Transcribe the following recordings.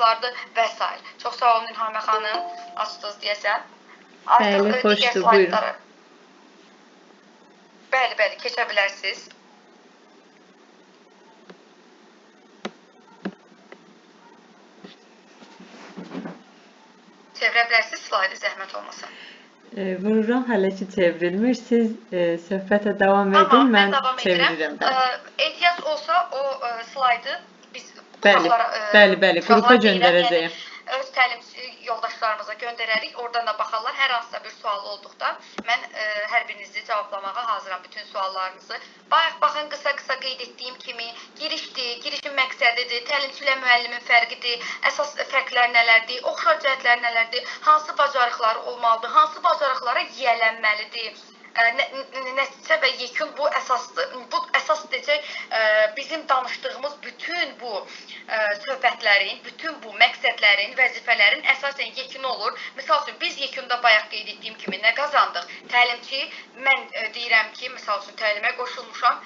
nüanslardır və s. Çox sağ olun İlhamə xanım, açdınız deyəsən. Bəli, xoşdur, buyurun. Bəli, keçə bilərsiniz. Çevirə bilərsiniz slaydı, zəhmət olmasa. Vururam, hələ ki çevrilmir. Siz söhbətə davam edin, mən çevirirəm. Ehtiyac olsa o slaydı biz Bəli, qrupa göndərəcəyim. Öz təlim yoldaşlarımıza göndərərik. Oradan da baxarlar. Hər hansısa bir sual olduqda mən hər birinizi cavablamağa hazıram, bütün suallarınızı. Baxın, qısa qeyd etdiyim kimi girişdir, girişin məqsədidir, təlimçi ilə müəllimin fərqidir, əsas fərqlər nələrdir, oxşar cəhətlər nələrdir, hansı bacarıqları olmalıdır, hansı bacarıqlara yiyələnməlidir. Nəticə və yekun bu əsasdır. Bu əsas deyəcək, bizim danışdığımız bütün bu söhbətlərin, bütün bu məqsədlərin, vəzifələrin əsasən yekunu olur. Misal üçün, biz yekunda bayaq qeyd etdiyim kimi nə qazandıq? Təlimçi, mən deyirəm ki, misal üçün, təlimə qoşulmuşam.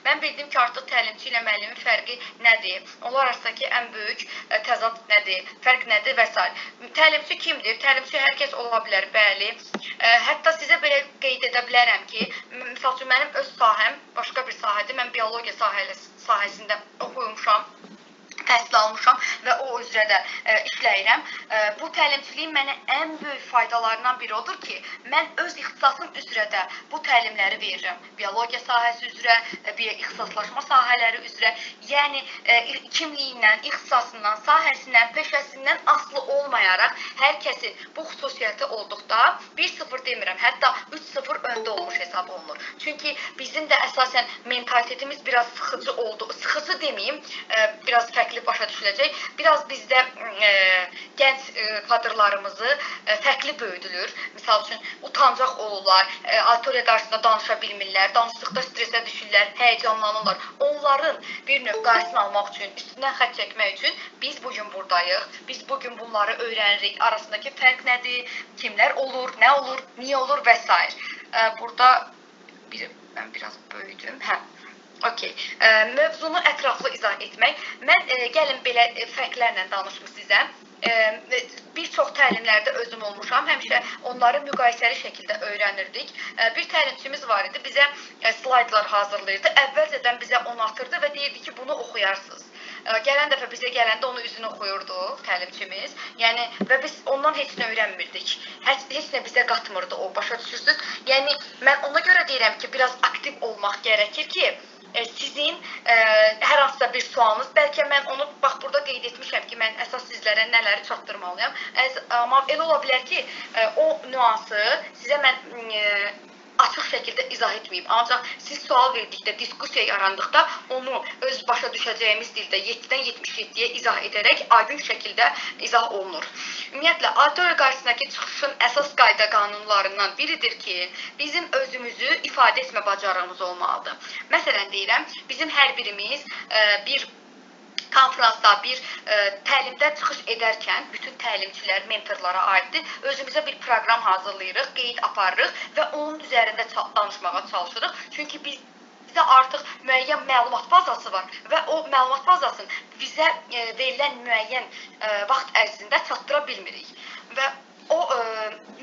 Mən bildim ki, artıq təlimçi ilə müəllimin fərqi nədir? Onlar arasındakı ən böyük təzad nədir? Fərq nədir və s. Təlimçi kimdir? Təlimçi hər kəs ola bilər, bəli. Hətta sizə belə qeyd edə bilərəm ki, misal üçün, mənim öz sahəm başqa bir sahədir. Mən biologiya sahəsində oxuymuşam, təhsil almışam və o üzrə də işləyirəm. Bu təlimçiliyin mənə ən böyük faydalarından biri odur ki, mən öz ixtisasım üzrə də bu təlimləri verirəm. Biologiya sahəsi üzrə, ixtisaslaşma sahələri üzrə, yəni kimliyindən, ixtisasından, sahəsindən, peşəsindən asılı olmayaraq hər kəsin bu xüsusiyyəti olduqda 1-0 demirəm, hətta 3-0 öndə olmuş hesab olunur. Çünki bizim də əsasən mentalitetimiz biraz sıxıcı oldu. Sıxıcı deməyim, biraz fərqli başa düşüləcək. Biraz bizdə gənc kadrlarımızı fərqli böyüdülür. Misal üçün, utancaq olurlar, auditoriya qarşısında danışa bilmirlər, danışdıqda stresə düşürlər, həyəcanlanırlar. Onların bir növ qarşısını almaq üçün, üstündən xətt çəkmək üçün biz bugün buradayıq. Biz bugün bunları öyrənirik. Arasındakı fərq nədir? Kimlər olur? Nə olur? Niyə olur? Və s. Burada mən biraz böyüdüm. Okey. Mövzunu ətraflı izah etmək. Mən gəlin belə fərqlərlə danışım sizə. Bir çox təlimlərdə özüm olmuşam. Həmişə onları müqayisəli şəkildə öyrənirdik. Bir təlimçimiz var idi. Bizə slaydlar hazırlayırdı. Əvvəlcədən bizə onu atırdı və deyirdi ki, bunu oxuyarsınız. Gələn dəfə bizə gələndə onu üzünü oxuyurdu təlimçimiz. Yəni, və biz ondan heç nə öyrənmirdik. Heç nə bizə qatmırdı o, başa düşürsünüz. Yəni, mən ona görə deyirəm ki, biraz aktiv olmaq gərəkir ki, sizin hər hansısa bir sualınız, bəlkə mən onu, bax, burada qeyd etmişəm ki, mən əsas sizlərə nələri çatdırmalıyam. Amma elə ola bilər ki, o nüansı sizə mən açıq şəkildə izah etməyib. Ancaq siz sual verdikdə, diskusiya yarandıqda onu öz başa düşəcəyimiz dildə 7-dən 77-yə izah edərək aydın şəkildə izah olunur. Ümumiyyətlə, auditoriya qarşısındakı çıxışın əsas qayda qanunlarından biridir ki, bizim özümüzü ifadə etmə bacarığımız olmalıdır. Məsələn deyirəm, bizim hər birimiz bir konferansda, bir təlimdə çıxış edərkən, bütün təlimçilər, mentorlara aiddir, özümüzə bir proqram hazırlayırıq, qeyd aparırıq və onun üzərində danışmağa çalışırıq. Çünki bizdə artıq müəyyən məlumat bazası var və o məlumat bazasını bizə verilən müəyyən vaxt ərzində çatdıra bilmirik. Və o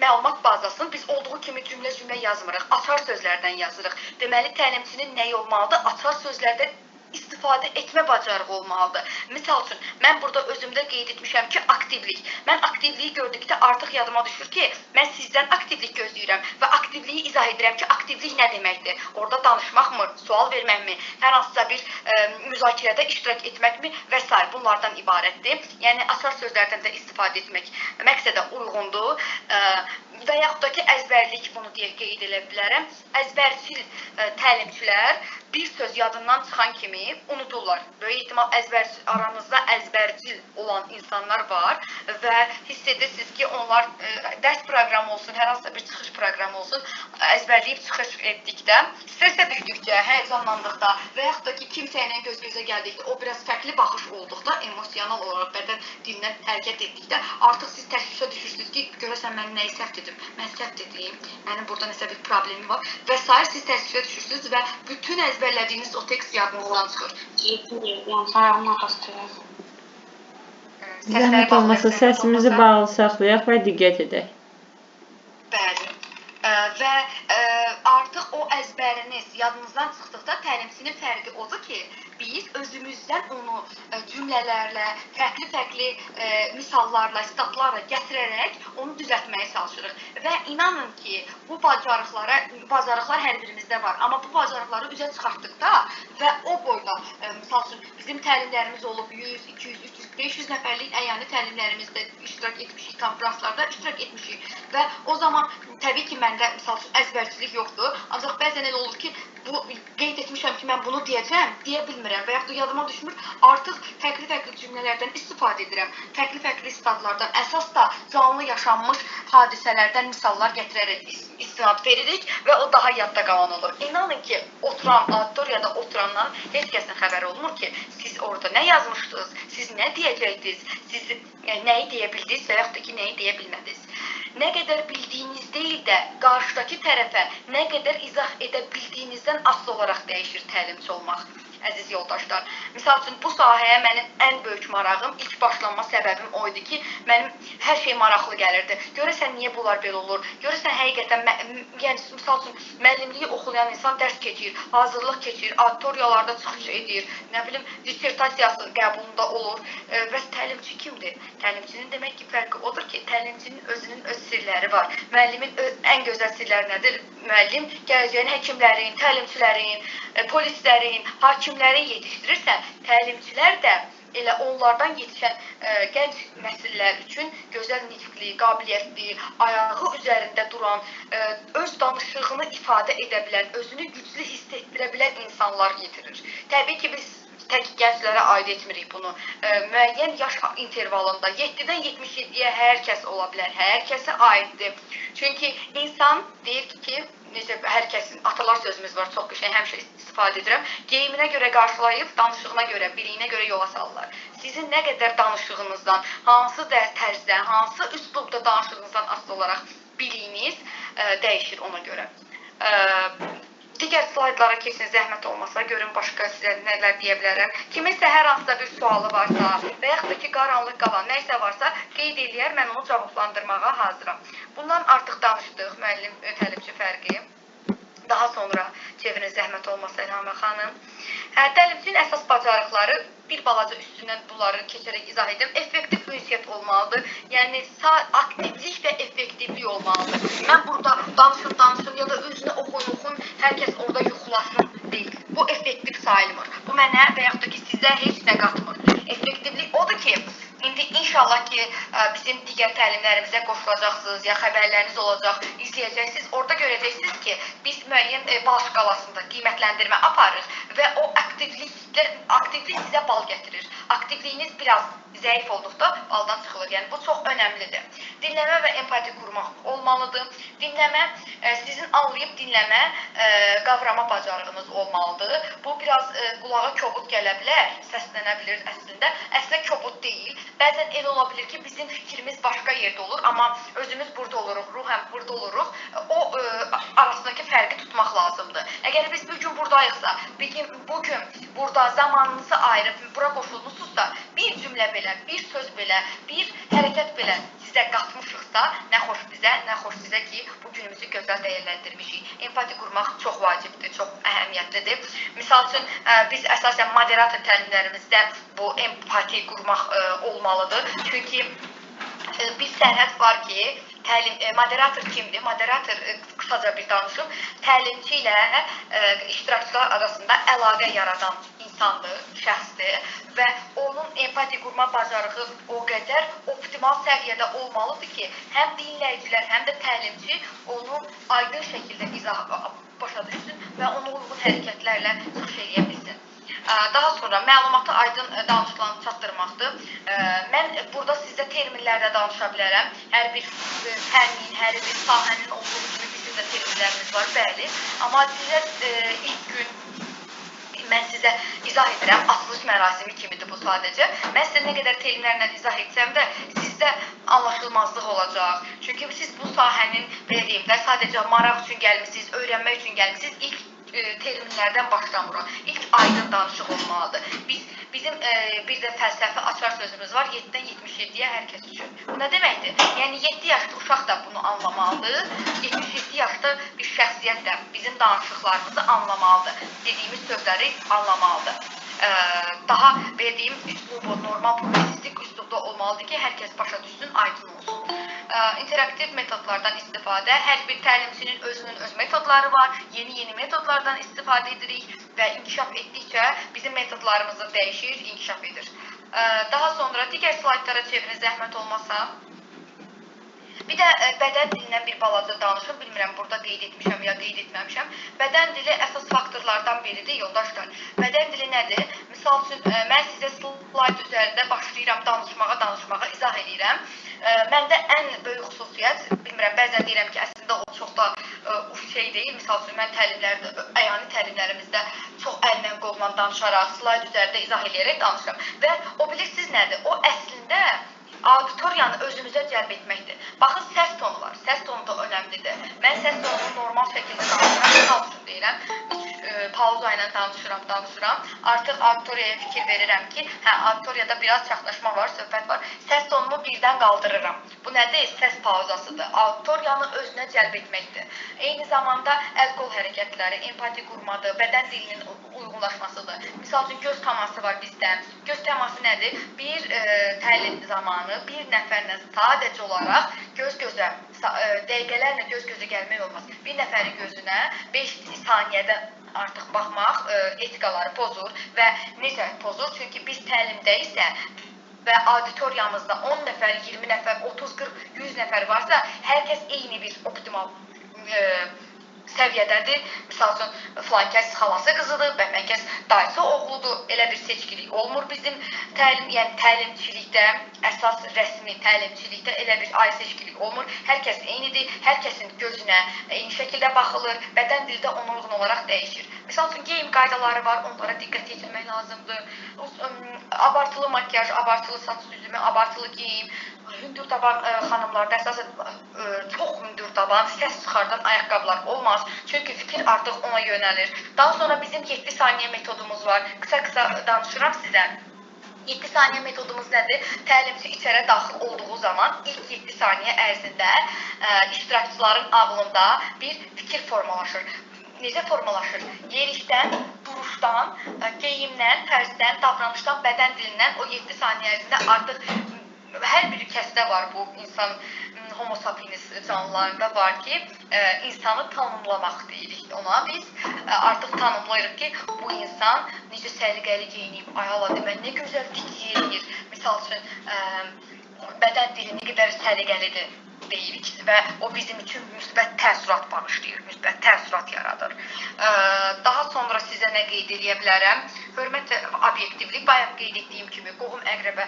məlumat bazasını biz olduğu kimi cümlə yazmırıq, açar sözlərdən yazırıq. Deməli, təlimçinin nəyi olmalıdır? Açar sözlərdən istifadə etmə bacarığı olmalıdır. Misal üçün, mən burada özümdə qeyd etmişəm ki, aktivlik. Mən aktivliyi gördükdə artıq yadıma düşür ki, mən sizdən aktivlik gözləyirəm və aktivliyi izah edirəm ki, aktivlik nə deməkdir? Orada danışmaqmı, sual verməkmi, hər hansısa bir müzakirədə iştirak etməkmi və s. bunlardan ibarətdir. Yəni, açar sözlərdən də istifadə etmək məqsədə uyğundur. Və yaxud da ki, əzbərlik, bunu qeyd edə bilərəm. Əzbərçil təlimçilər bir söz yadından çıxan kimi unuturlar. Böyük ehtimal aramızda əzbərcil olan insanlar var və hiss edirsiniz ki, onlar dərs proqramı olsun, hər hansısa bir çıxış proqramı olsun, əzbərləyib çıxış etdikdə, stresə düşdükcə, həyəcanlandıqda və yaxud da ki, kimsə ilə göz-gözə gəldikdə, o biraz fərqli baxış olduqda, emosional olaraq bədən dilindən hərəkət etdikdə, artıq siz təşvişə düşürsünüz ki, görəsən mən nəyi səhv dedim, mən səhv dediyim, mənim burada nəsə bir problemi var və s. siz təşvişə düşürsünüz və bütün əzbərlədiyiniz o tekst yadınızdan çıxır. Zəhmət olmasa səsimizi bağlı saxlayaq və diqqət edək. Bəli. Və artıq o əzbəriniz yadınızdan çıxdıqda təlimçinin fərqi odur ki, biz özümüzdən onu cümlələrlə, fərqli-fərqli misallarla, statlarla gətirərək onu düzəltməyə çalışırıq. Və inanın ki, bu bacarıqlar hər birimizdə var. Amma bu bacarıqları üzə çıxartdıqda və o boyda, misal üçün, bizim təlimlərimiz olub 100, 200, 300, 500 nəfərlik əyani təlimlərimizdə iştirak etmişik, konferanslarda iştirak etmişik və o zaman təbii ki, məndə misal üçün əzbərçilik yoxdur, ancaq bəzən elə olur ki, bu qeyd etmişəm ki, mən bunu deyəcəm, deyə bilmirəm və yaxud da yadıma düşmür, artıq fərqli-fərqli cümlələrdən istifadə edirəm, fərqli-fərqli statlardan, əsas da canlı yaşanmış hadisələrdən misallar gətirərək istinad veririk və o daha yadda qalan olur. İnanın ki, auditoriyada oturandan heç kəsin xəbəri olmur ki, siz orada nə yazmışdınız, siz nə deyəcəkdiniz, siz nəyi deyə bildiniz və yaxud da ki, nəyi deyə bilmədiniz. Nə qədər bildiyiniz deyil də, qarşıdakı tərəfə nə qədər izah edə bildiyinizdən asılı olaraq dəyişir təlimçi olmaq, əziz yoldaşlar. Misal üçün, bu sahəyə mənim ən böyük marağım, ilk başlanma səbəbim o idi ki, mənim hər şey maraqlı gəlirdi. Görəsən, niyə bunlar belə olur? Görəsən, həqiqətən, yəni, misal üçün, müəllimliyi oxulayan insan dərs keçir, hazırlıq keçir, auditoriyalarda çıxış edir, nə bilim, dissertasiyası qəbulunda olur və təlimçi kimdir? Təlimçinin demək ki, fərqi odur ki, təlimçinin özünün öz sirləri var. Müəllimin ən gözəl sirləri nədir? Müəllim gələcəyin həkimlərin, təlimçilərin, polislərin, hakimlərin yetişdirirsə, təlimçilər də elə onlardan yetişən gənc nəsillər üçün gözəl nitqli, qabiliyyətli, ayağı üzərində duran, öz danışığını ifadə edə bilən, özünü güclü hiss etdirə bilən insanlar yetirir. Təbii ki, biz tək gənclərə aid etmirik bunu. Müəyyən yaş intervalında 7-dən 77-yə hər kəs ola bilər, hər kəsə aiddir. Çünki insan deyir ki, necə hər kəsin, atalar sözümüz var, çox qəşəng, həmişə istifadə edirəm, geyiminə görə qarşılayıb, danışığına görə, biliyinə görə yola salırlar. Sizin nə qədər danışığınızdan, hansı tərzdən, hansı üslubda danışığınızdan asılı olaraq biliyiniz dəyişir ona görə. Digər slaydlara keçin, zəhmət olmasa, görün başqa sizə nələr deyə bilərəm. Kiminsə hər hansıda bir sualı varsa və yaxud da ki, qaranlıq qalan nəysə varsa, qeyd eləyər, mən onu cavablandırmağa hazıram. Bundan artıq danışdıq, müəllim-təlimçi fərqi. Daha sonra çevirin, zəhmət olmasa, İlhamə xanım. Təlimçinin əsas bacarıqları, bir balaca üstündən bunları keçərək izah edim. Effektiv ünsiyyət olmalıdır. Yəni, aktivlik və effektivlik olmalıdır. Mən burada danışım ya da özünə oxuyun, hər kəs orada yuxulasın deyil. Bu effektiv sayılmır. Bu mənə və yaxud da ki, sizə heç nə qatmır. Effektivlik odur ki, indi inşallah ki, bizim digər təlimlərimizə qoşulacaqsınız, ya xəbərləriniz olacaq, izləyəcəksiniz. Orada görəcəksiniz ki, biz müəyyən bal şkalasında qiymətləndirmə aparırıq və o aktivlik sizə bal gətirir. Aktivliyiniz biraz zəif olduqda baldan çıxılır. Yəni, bu çox önəmlidir. Dinləmə və empati qurmaq olmalıdır. Dinləmə, sizin anlayıb dinləmə, qavrama bacarığınız olmalıdır. Bu, biraz qulağa kobud gələ bilər, səslənə bilir əslində. Əslində kobud deyil. Bəzən elə ola bilir ki, bizim fikrimiz başqa yerdə olur, amma özümüz burada oluruq, ruhən burada oluruq. O arasındakı fərqi tutmaq lazımdır. Əgər biz bugün buradayıqsa, bugün burada zamanınızı ayırıb, bura qoşulmuşsunuzsa, bir cümlə belə, bir söz belə, bir hərəkət belə sizə qatmışıqsa, nə xoş bizə, nə xoş sizə ki, bu günümüzü gözəl dəyərləndirmişik. Empati qurmaq çox vacibdir, çox əhəmiyyətlidir. Misal üçün, biz əsasən moderator təlimlərimizdə bu empati qurmaq olmalıdır. Çünki bir sərhəd var ki, moderator kimdir? Moderator, qısaca bir danışım, təlimçi ilə iştirakçılar arasında əlaqə yaradan insandır, şəxsdir və onun empati qurma bacarığı o qədər optimal səviyyədə olmalıdır ki, həm dinləyicilər, həm də təlimçi onu aydın şəkildə başa düşsün və ona uyğun hərəkətlərlə çıxış edə bilsin. Daha sonra məlumatı aydın danışılanı çatdırmaqdır. Mən burada sizə terminlərdə danışa bilərəm. Hər bir fənnin, hər bir sahənin olduğu kimi bizim də terminlərimiz var, bəli. Amma sizə ilk gün mən sizə izah edirəm, açılış mərasimi kimidir bu sadəcə. Mən sizə nə qədər terminlərlə izah etsəm də, sizdə anlaşılmazlıq olacaq. Çünki siz bu sahənin, belə deyim də, sadəcə maraq üçün gəlmişsiniz, öyrənmək üçün gəlmişsiniz. İlk terminlərdən başlamırıq. İlk aydın danışıq olmalıdır. Bizim bir də fəlsəfi açar sözümüz var. 7-dən 77-yə hər kəs üçün. Bu nə deməkdir? Yəni 7 yaşlı uşaq da bunu anlamalıdır. 77 yaşlı bir şəxsiyyət də bizim danışıqlarımızı anlamalıdır. Dediyimiz sözləri anlamalıdır. Daha verdiyim üslubu, normal publisistik üslubda olmalıdır ki, hər kəs başa düşsün, aydın olsun. İnteraktiv metodlardan istifadə, hər bir təlimçinin özünün öz metodları var, yeni metodlardan istifadə edirik və inkişaf etdikcə bizim metodlarımız da dəyişir, inkişaf edir. Daha sonra digər slaydlara çevirin, zəhmət olmasa. Bir də bədən dilindən bir balaca danışım, bilmirəm burada qeyd etmişəm ya qeyd etməmişəm. Bədən dili əsas faktorlardan biridir, yoldaşlar. Bədən dili nədir? Misal üçün, mən sizə slayd üzərində başlayıram danışmağa, izah edirəm. Məndə ən böyük xüsusiyyət, bilmirəm, bəzən deyirəm ki, əslində o çox da şey deyil. Misal üçün, mən əyani təlimlərimizdə çox əllə qolla danışaraq, slayd üzərində izah edərək danışıram. Və o bilirsiniz nədir? O əslində auditoriyanı özümüzə cəlb etməkdir. Baxın, səs tonu var. Səs tonu da önəmlidir. Mən səs tonunu normal şəkildə danışıram. Misal üçün deyirəm, pauza ilə danışıram. Artıq auditoriyaya fikir verirəm ki, auditoriyada biraz çaxlaşma var, söhbət var. Səs tonumu birdən qaldırıram. Bu nədir? Səs pauzasıdır. Auditoriyanı özünə cəlb etməkdir. Eyni zamanda əl-qol hərəkətləri, empati qurmadır, bədən dilinin uyğunlaşmasıdır. Misal üçün, göz təması var bizdə. Göz təması nədir? Bir təlim zamanı bir nəfərlə sadəcə olaraq göz-gözə, dəqiqələrlə göz-gözə gəlmək olmaz. Bir nəfərin gözünə 5 saniyədə artıq baxmaq etikaları pozur və necə pozur? Çünki biz təlimdə isə və auditoriyamızda 10 nəfər, 20 nəfər, 30, 40, 100 nəfər varsa, hər kəs eyni bir optimal səviyyədədir. Misal üçün, filan kəs xalası qızıdır, bəmən kəs dayısı oğludur. Elə bir seçkilik olmur bizim təlimçilikdə, əsas rəsmi təlimçilikdə elə bir ayrı seçkilik olmur. Hər kəs eynidir, hər kəsin gözünə eyni şəkildə baxılır, bədən dili də ona uyğun olaraq dəyişir. Misal üçün, geyim qaydaları var, onlara diqqət etmək lazımdır. Abartılı makyaj, abartılı saç düzümü, abartılı geyim, hündür taban xanımlarda əsasən çox hündür taban, səs çıxardan ayaqqabılar olmaz. Çünki fikir artıq ona yönəlir. Daha sonra bizim 7 saniyə metodumuz var. Qısa danışıram sizə. 7 saniyə metodumuz nədir? Təlimçi içərə daxil olduğu zaman ilk 7 saniyə ərzində iştirakçıların ağlında bir fikir formalaşır. Necə formalaşır? Yerikdən, duruşdan, geyimdən, tərzdən, davranışdan, bədən dilindən o 7 saniyə ərzində artıq hər bir kəsdə var bu insan homo sapiens canlılarında var ki, insanı tanımlamaq deyirik ona biz. Artıq tanımlayırıq ki, bu insan necə səliqəli geyinib, ay Allah demə, nə gözəl fikir eləyir. Misal üçün, bədən dili nə qədər səliqəlidir deyirik və o bizim üçün müsbət təəssürat bağışlayır, müsbət təəssürat yaradır. Daha sonra sizə nə qeyd edə bilərəm? Hörmətlə obyektivlik, bayaq qeyd etdiyim kimi, qohum-əqrəbə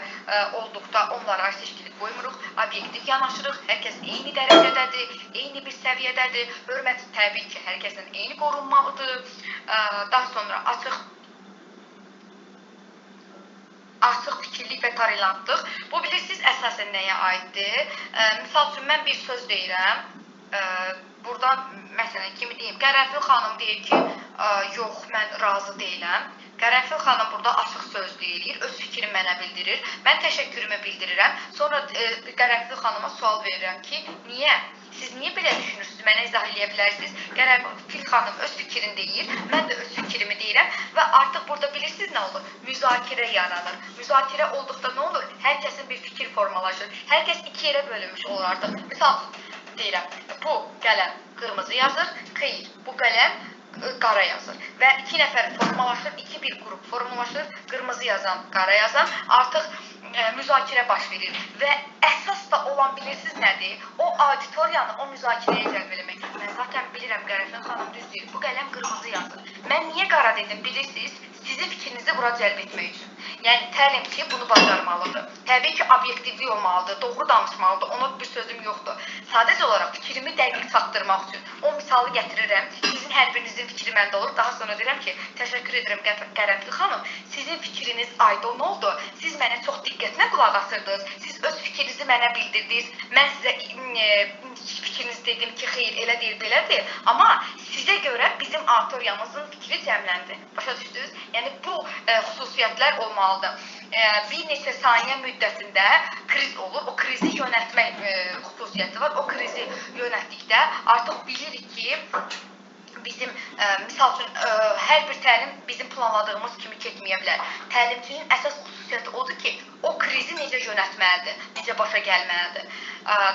olduqda onlara seçkilik qoymuruq, obyektiv yanaşırıq, hər kəs eyni dərəcədədir, eyni bir səviyyədədir, hörmət təbii ki, hər kəsin eyni qorunmalıdır. Daha sonra açıq fikirlik və tolerantlıq. Bu bilirsiniz əsasən nəyə aiddir? Misal üçün, mən bir söz deyirəm, buradan, məsələn, kimi deyim, Qərənfil xanım deyir ki, yox, mən razı deyiləm. Qərənfil xanım burada açıq söz deyilir, öz fikrini mənə bildirir, mən təşəkkürümü bildirirəm. Sonra Qərənfil xanıma sual verirəm ki, niyə? Siz niyə belə düşünürsünüz? Mənə izah edə bilərsiniz. Qərənfil xanım öz fikrini deyir, mən də öz fikrimi deyirəm və artıq burada bilirsiniz nə olur? Müzakirə yaranır. Müzakirə olduqda nə olur? Hər kəsin bir fikir formalaşır. Hər kəs iki yerə bölünmüş olur artıq. Misal deyirəm, bu qələm qırmızı yazır, xeyr, bu qələm qara yazır və iki nəfər formalaşır, bir qrup formalaşır, qırmızı yazan, qara yazan, artıq müzakirə baş verir və əsas da olan bilirsiniz nədir? O auditoriyanı o müzakirəyə cəlb eləmək. Mən zaten bilirəm, Qərənfil xanım düz deyir, bu qələm qırmızı yazır. Mən niyə qara dedim bilirsiniz? Sizin fikrinizi bura cəlb etmək üçün. Yəni təlimçi bunu bacarmalıdır. Təbii ki, obyektivlik olmalıdır, doğru danışmalıdır. Ona bir sözüm yoxdur. Sadəcə olaraq fikrimi dəqiq çatdırmaq üçün o misalı gətirirəm. Sizin hər birinizin fikri məndə olur. Daha sonra deyirəm ki, təşəkkür edirəm Qərəmli xanım. Sizin fikriniz aydın oldu. Siz mənə çox diqqətlə qulaq asırdınız. Siz öz fikrinizi mənə bildirdiniz. Mən sizə fikriniz dedim ki, xeyr, elə deyil, belədir. Amma sizə görə bizim auditoriyamızın fikri cəmləndi. Başa düşdünüz? Yəni bu xüsusiyyətlər olmalıdır. Bir neçə saniyə müddətində kriz olur. O krizi yönətmək xüsusiyyəti var. O krizi yönətdikdə artıq bilirik ki, bizim, misal üçün, hər bir təlim bizim planladığımız kimi getməyə bilər. Təlimçinin əsas xüsusiyyəti odur ki, o krizi necə yönətməlidir, necə başa gəlməlidir.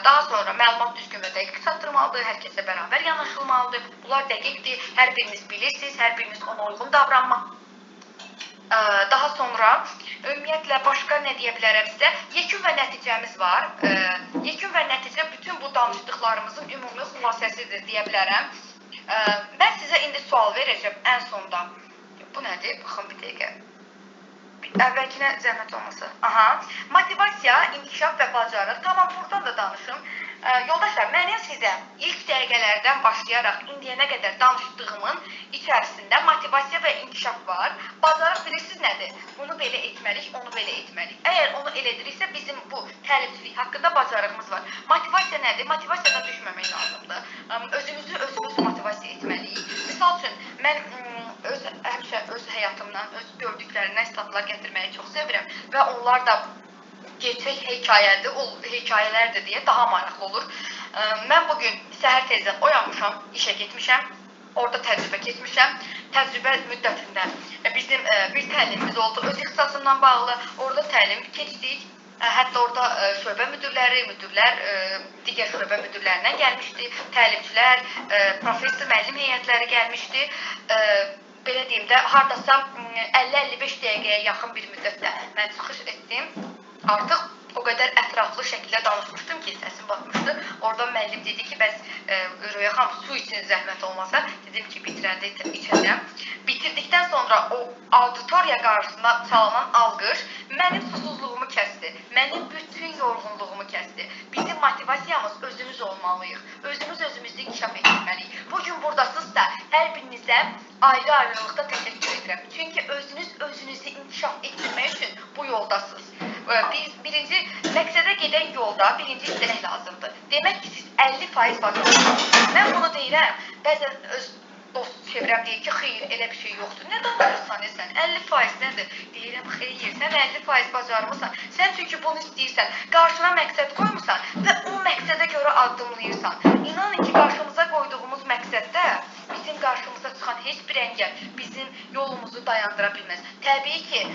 Daha sonra məlumat düzgün və dəqiq çatdırmalıdır, hər kəsə bərabər yanaşılmalıdır. Bunlar dəqiqdir, hər biriniz bilirsiniz, hər biriniz ona uyğun davranmaq. Daha sonra, ümumiyyətlə, başqa nə deyə bilərəm sizə? Yekun və nəticəmiz var. Yekun və nəticə bütün bu danışdıqlarımızın ümumi xülasəsidir deyə bilərəm. Mən sizə indi sual verəcəm ən sonda. Bu nədir? Baxın bir dəqiqə. Əvvəlkinə zəhmət olmasa. Motivasiya, inkişaf və bacarıq. Tamam, buradan da danışım. Yoldaşlar, mənim sizə ilk dəqiqələrdən başlayaraq indiyənə qədər danışdığımın içərisində motivasiya və inkişaf var. Bacarıq bilirsiniz nədir? Bunu belə etməliyik, onu belə etməliyik. Əgər onu elə ediriksə, bizim bu təlimçilik haqqında bacarığımız var. Motivasiya nədir? Motivasiyadan düşməmək lazımdır. Özümüzü motivasiya etməliyik. Misal üçün, mən həmişə öz həyatımdan, öz gördüklərindən statlar gətirməyi çox sevirəm və onlar da gerçək hekayələrdir deyə daha maraqlı olur. Mən bugün səhər tezdən oyanmışam, işə getmişəm, orada təcrübə keçmişəm. Təcrübə müddətində bizim bir təlimimiz oldu, öz ixtisasımla bağlı. Orada təlim keçdik. Hətta orada şöbə müdürlər, digər şöbə müdürlərindən gəlmişdi, təlimçilər, professor, müəllim heyətləri gəlmişdi. Belə deyim də, hardasa 50-55 dəqiqəyə yaxın bir müddətdə mən çıxış etdim. Artıq o qədər ətraflı şəkildə danışmışdım ki, səsim batmışdı. Orada müəllim dedi ki, bəs Röya xanım, su için zəhmət olmasa, dedim ki, bitirəndə içəcəm. Bitirdikdən sonra o auditoriya qarşısında çalınan alqış mənim susuzluğumu kəsdi. Mənim bütün yorğunluğumu kəsdi. Bizim motivasiyamız özümüz olmalıyıq. Özümüzü inkişaf etdirməliyik. Bugün buradasınızsa, hər birinizə ayrı-ayrılıqda təşəkkür edirəm. Çünki özünüzü inkişaf etdirmək üçün bu yoldasınız. Birinci, məqsədə gedən yolda birinci istəmək lazımdır. Demək ki, siz 50% bacarırsınız. Mən bunu deyirəm, bəzən öz dost çevrəm deyir ki, xeyr, elə bir şey yoxdur. Nə danışırsan sən? 50% nədir? Deyirəm, xeyr, sən 50% bacarmırsan. Sən çünki bunu istəyirsən, qarşına məqsəd qoymursan və o məqsədə görə addımlayırsan. İnanın ki, qarşımıza qoyduğumuz məqsəddə bizim qarşımıza çıxan heç bir əngəl bizim yolumuzu dayandıra bilməz. Təbii ki,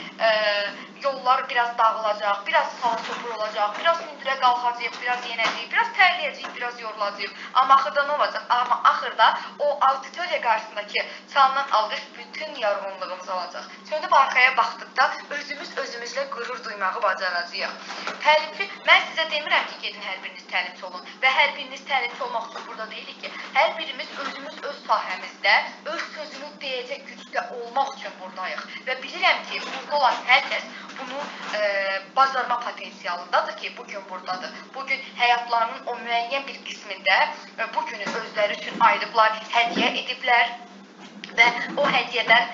yollar biraz dağılacaq, biraz salsopur olacaq, biraz hündürə qalxacaq, biraz yenəcəyik, biraz tərləyəcəyik, biraz yorulacaq. Amma axırda nə olacaq? Amma axırda o auditoriya qarşısındakı çalınan alqış bütün yorğunluğumuz olacaq. Dönüb arxaya baxdıqda özümüzlə qürur duymağı bacaracağıq. Təlimçi, mən sizə demirəm ki, gedin hər biriniz təlimçi olun və hər biriniz təlimçi olmaq üçün burada deyilik ki, hər birimiz öz sahəmizdə, öz sözünü deyəcək gücdə olmaq üçün buradayıq. Və bilirəm ki, burada olan hər kəs bunu bacarma potensialındadır ki, bugün buradadır. Bugün həyatlarının o müəyyən bir qismində bu günü özləri üçün ayırıblar, hədiyyə ediblər. Və o hədiyyədən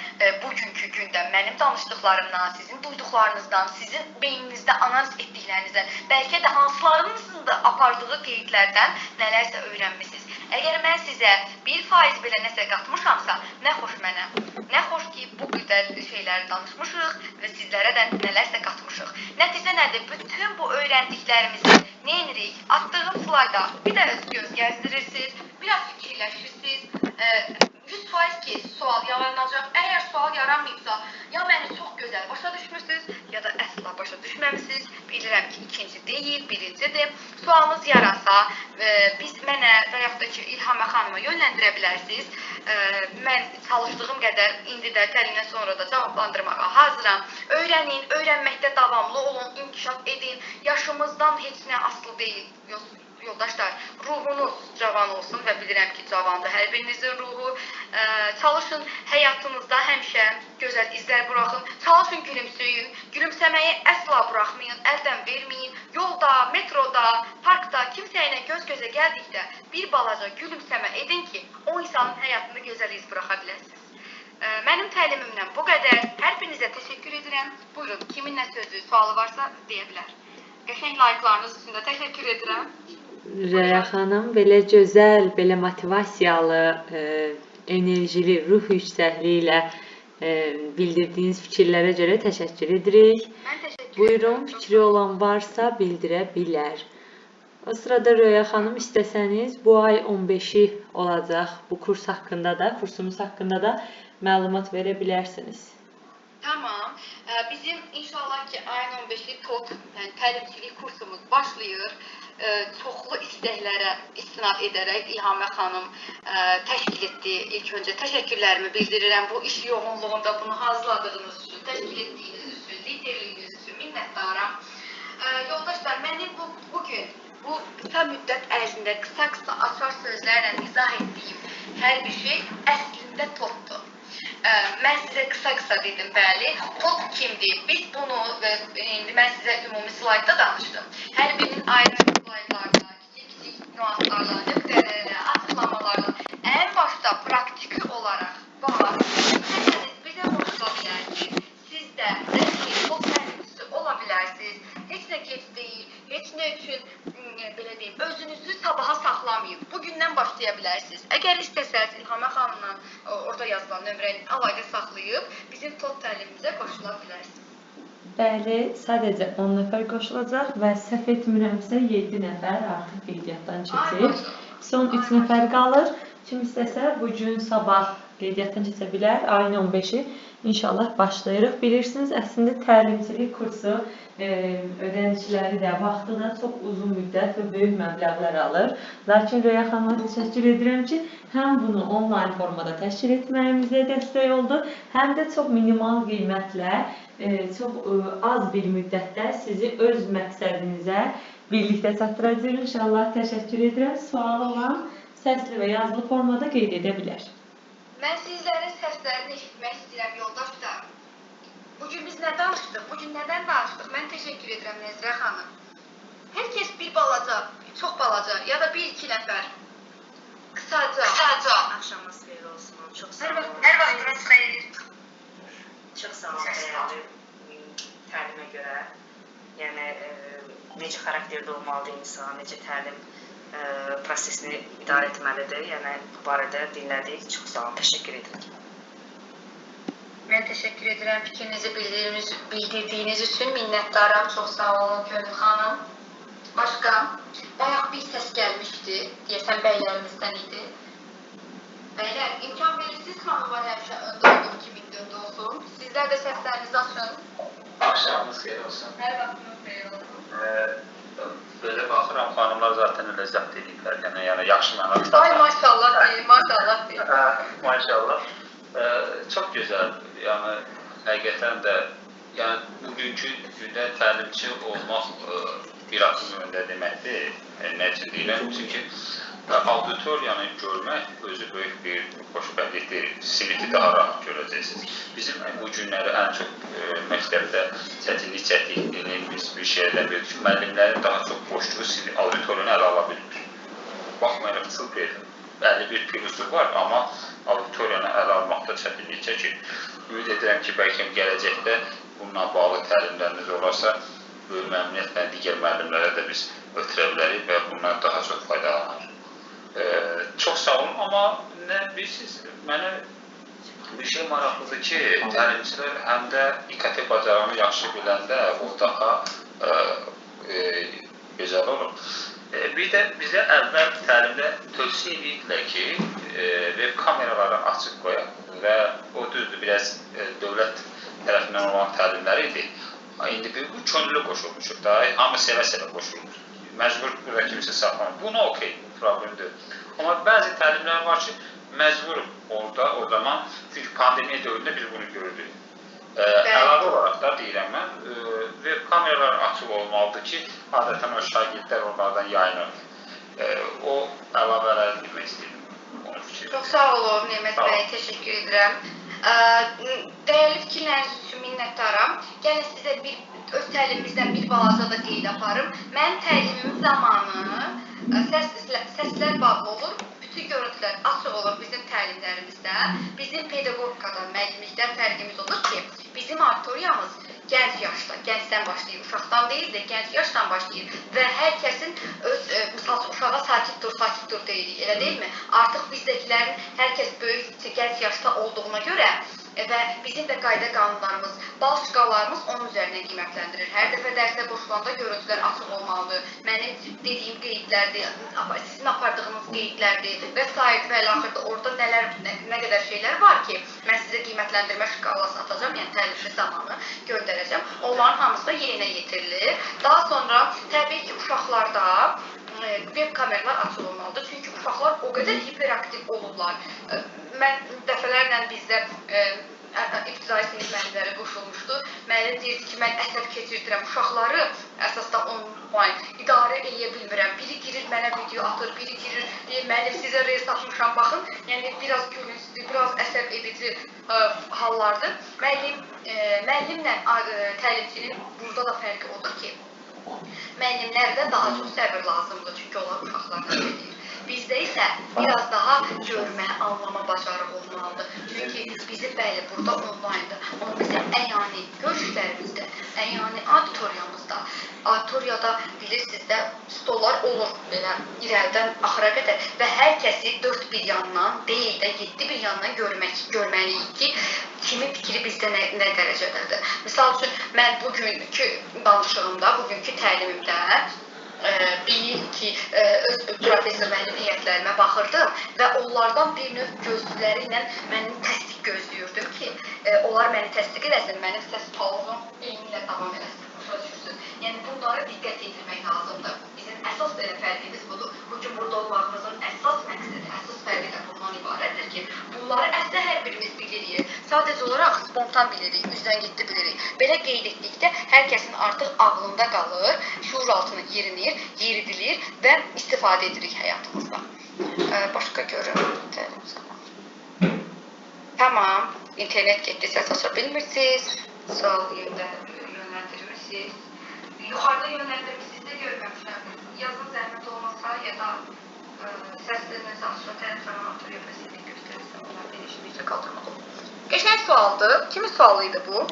bugünkü gündə mənim danışdıqlarımdan, sizin duyduqlarınızdan, sizin beyninizdə analiz etdiklərinizdən, bəlkə də hansılarınızın da apardığı qeydlərdən nələrsə öyrənmişsiniz. Əgər mən sizə 1% belə nəsə qatmışamsa, nə xoş mənə. Nə xoş ki, bu qədər şeyləri danışmışıq və sizlərə də nələrsə qatmışıq. Nəticə nədir? Bütün bu öyrəndiklərimizi nə edirik? Atdığım slayda bir də öz göz gəzdirirsiniz, biraz fikirləşirsiniz. 100% ki, sual yaranacaq. Əgər sual yaranmayıbsa, ya məni çox gözəl başa düşmürsünüz, ya da əsla başa düşməmişsiniz. Bilirəm ki, ikinci deyil, birincidir. Sualınız yaransa, mənə və yaxud da ki, İlhamə xanıma yönləndirə bilərsiniz. Mən çalışdığım qədər indi də təlimdən sonra da cavablandırmağa hazıram. Öyrənin, öyrənməkdə davamlı olun, inkişaf edin. Yaşımızdan heç nə asılı deyil. yoldaşlar, ruhunuz cavan olsun və bilirəm ki, cavandır hər birinizin ruhu. Çalışın həyatınızda həmişə gözəl izlər buraxın. Çalışın gülümsəyin. Gülümsəməyi əsla buraxmayın, əldən verməyin. Yolda, metroda, parkda kimsə ilə göz-gözə gəldikdə bir balaca gülümsəmə edin ki, o insanın həyatında gözəl iz buraxa biləsiniz. Mənim təlimimdən bu qədər. Hər birinizə təşəkkür edirəm. Buyurun, kimin nə sözü, sualı varsa deyə bilər. Qəşəng layıqlarınız üçün də təşəkkür edirəm. Röya xanım, belə gözəl, belə motivasiyalı, enerjili, ruh yüksəkliyi ilə bildirdiyiniz fikirlərə görə təşəkkür edirik. Mən təşəkkür edirəm. Buyurun, fikri olan varsa bildirə bilər. O sırada Röya xanım, istəsəniz bu ay 15-i olacaq bu kurs haqqında da, kursumuz haqqında da məlumat verə bilərsiniz. Tamam. Bizim inşallah ki ayın 15-i TOT, yəni təlimçilik kursumuz başlayır. Çoxlu istəklərə istinad edərək İlhamə xanım təşkil etdi. İlk öncə təşəkkürlərimi bildirirəm bu iş yoğunluğunda bunu hazırladığınız üçün, təşkil etdiyiniz üçün, liderliyiniz üçün minnətdaram. Yoldaşlar, mənim bugün bu qısa müddət ərzində qısa açar sözlərlə izah etdiyim hər bir şey əslində TOT-dur. Mən sizə qısa dedim, bəli. TOT kimdir? Biz bunu, indi mən sizə ümumi slaydda danışdım. Hər birinin ayrı slaydlarda, kiçik nüanslarla, nöqtələrlə, açıqlamalarla, ən başda praktiki olaraq, bax, istəsəniz bizə qoşula bilər ki, siz də rəsmi TOT təlimçisi ola bilərsiniz. Heç nə gec deyil, heç nə üçün, belə deyim, özünüzü sabaha saxlamayın. Bugündən başlaya bilərsiniz. Əgər istəsəniz İlhamə xanımla orada yazılan nömrəni əlaqə saxlayıb bizim TOT təlimimizə qoşula bilərsiniz. Bəli, sadəcə 10 nəfər qoşulacaq və səhv etmirəmsə 7 nəfər artıq qeydiyyatdan keçir. Son 3 nəfər qalır. Kim istəsə bu gün sabah qeydiyyatdan keçə bilər. Ayın 15-i inşallah başlayırıq. Bilirsiniz, əslində təlimçilik kursu ödənişləri də, vaxtı da çox uzun müddət və böyük məbləğlər alır. Lakin Röya xanıma təşəkkür edirəm ki, həm bunu onlayn formada təşkil etməyimizə dəstək oldu, həm də çox minimal qiymətlə, çox az bir müddətdə sizi öz məqsədinizə birlikdə çatdıracaq. İnşallah təşəkkür edirəm. Sual olan səsli və yazılı formada qeyd edə bilər. Mən sizlərin səslərini eşitmək istəyirəm, yoldaşlar. Bugün biz nə danışdıq? Bugün nədən danışdıq? Mən təşəkkür edirəm Nəzrə xanım. Hər kəs bir balaca, çox balaca ya da bir-iki nəfər qısaca. Axşamınız xeyir olsun. Çox sağ olun. Hər vaxtınız xeyir. Çox sağ olun dəyərli təlimə görə. Yəni necə xarakterdə olmalıdır insan, necə təlim prosesini idarə etməlidir. Yəni bu barədə dinlədik. Çox sağ olun. Təşəkkür edirəm. Mən təşəkkür edirəm fikrinizi bildirdiyiniz üçün minnətdaram. Çox sağ olun Könül xanım. Başqa, bayaq bir səs gəlmişdi. Deyəsən bəylərimizdən idi. Bəylər, imkan verirsiniz xanımlar həmişə öndə olduğum kimi öndə olsun. Sizlər də səslərinizi açın. Axşamınız xeyir olsun. Hər vaxtınız xeyir olsun. Belə baxıram, xanımlar zaten elə zət ediblər. Yəni yaxşı mənada. Ay maşallah deyil, maşallah deyil. Maşallah. Çox gözəl. Yəni həqiqətən də bugünkü gündə təlimçi olmaq bir adım öndə deməkdir. Nə üçün deyirəm? Çünki auditoriyanı görmək özü böyük bir xoşbəxtlikdir. Sinfi daha rahat görəcəksiniz. Bizim bu günləri ən çox məktəbdə çətinlik çəkdiyimiz bir şeylərdən biridir ki, müəllimlərin daha çox boşluğu auditoriyanı ələ ala bilmir. Baxmayaraq super 51 plusu var, amma auditoriyanı ələ almaqda çətinlik çəkir. Ümid edirəm ki, bəlkə gələcəkdə bununla bağlı təlimləriniz olarsa, böyük məmnuniyyətlə digər müəllimlərə də biz ötürə bilərik və bundan daha çox faydalanır. Çox sağ olun, amma nə bilirsiniz, mənə bir şey maraqlıdır ki, təlimçilər həm də İKT bacarığını yaxşı biləndə o daha gözəl olur. Bir də bizə əvvəl təlimdə tövsiyə edirdilər ki, web kameraları açıq qoyaq və o düzdür, biraz dövlət tərəfindən olan təlimlər idi. İndi bu könüllü qoşulmuşuq da, hamı sevə-sevə qoşulmuş. Məcbur burada kimsə saxlamaq. Bunu okey, problem deyil. Amma bəzi təlimlər var ki, məcburuq orada, o zaman, çünki pandemiya dövründə biz bunu gördük. Əlavə olaraq da deyirəm mən, web kameralar açıq olmalıdır ki, adətən o şagirdlər onlardan yayınır. O əlavələr demək istəyirəm. Onun fikri. Çox sağ olun Nemət bəy, təşəkkür edirəm. Dəyərli fikirləriniz üçün minnətdaram. Gəlin sizə öz təlimimizdən bir balaca da qeyd aparım. Mənim təlimim zamanı səslər bağlı olur. Bütün görüntülər açıq olur bizim təlimlərimizdə. Bizim pedaqogikadan, müəllimlikdən fərqimiz odur ki, bizim auditoriyamız gənc yaşda, gəncdən başlayır, uşaqdan deyil də gənc yaşdan başlayır və hər kəsin öz, misal uşağa sakit dur deyirik, elə deyilmi? Artıq bizdəkilərin hər kəs böyük, gənc yaşda olduğuna görə və bizim də qayda qanunlarımız, bal şkalalarımız onun üzərinə qiymətləndirir. Hər dəfə dərsə qoşulanda görüntülər açıq olmalıdır. Mənim dediyim qeydlərdir, sizin apardığınız qeydlərdir və s. və axırda orada nə qədər şeylər var ki, mən sizə qiymətləndirmə şkalasını atacağım, yəni təlimli zamanı göndərəcəm. Onların hamısı da yerinə yetirilir. Daha sonra təbii ki, uşaqlarda web kameralar açıq olmalıdır. Çünki uşaqlar o qədər hiperaktiv olurlar. Mən dəfələrlə bizdə ibtidai sinif müəllimləri qoşulmuşdu. Müəllim deyirdi ki, mən əsəb keçirdirəm. Uşaqları əsasda online idarə edə bilmirəm. Biri girir mənə video atır, biri girir, müəllim sizə reels atmışam, baxın. Yəni, biraz gülünclü, biraz əsəb edici hallardır. Müəllimlə təlimçinin burada da fərqi odur ki, müəllimlərdə daha çox səbir lazımdır, çünki onlar uşaqlarla gedir. Bizdə isə biraz daha görmə, anlama bacarıq olmalıdır. Çünki bizim bəli burada online'dır. Amma bizim əyani görüşlərimizdə, əyani auditoriyamızda, auditoriyada bilirsiniz də stollar olur belə irəlidən axıra qədər və hər kəsi 4 bir yandan deyil də 7 bir yandan görməliyik ki, kimin fikri bizdə nə dərəcədədir. Misal üçün, mən bugünkü danışığımda, bugünkü təlimimdə öz professor müəllim heyətlərimə baxırdım və onlardan bir növ gözləri ilə mənim təsdiq gözləyirdim ki, onlar məni təsdiq eləsin, mənim səs tonum eynilə davam eləsin. Başa düşürsünüz. Yəni, bunlara diqqət yetirmək lazımdır. Bizim əsas belə fərqimiz budur. Bu ki, burada olmağımızın əsas məqsədi, əsas fərqi də bundan ibarətdir ki, bunları əslində hər birimiz bilirik. Sadəcə olaraq spontan bilirik, üzdən getdi bilirik. Belə qeyd etdikdə hər kəsin artıq ağlında qalır, şuur altına yeridilir və istifadə edirik həyatımızda. Başqa görün. Tamam, internet getdi, səs aça bilmirsiniz, sual yönləndirmirsiniz. Yuxarıda yönləndirmirsiniz də görməmişəm. Yazın zəhmət olmasa ya da səslərinizi açıla tərəfdən auditoriya pasifilik göstərirsə, onlar denişməyəcə qaldırmaq olur. Qəşəng sualdır. Kimin sualı idi bu?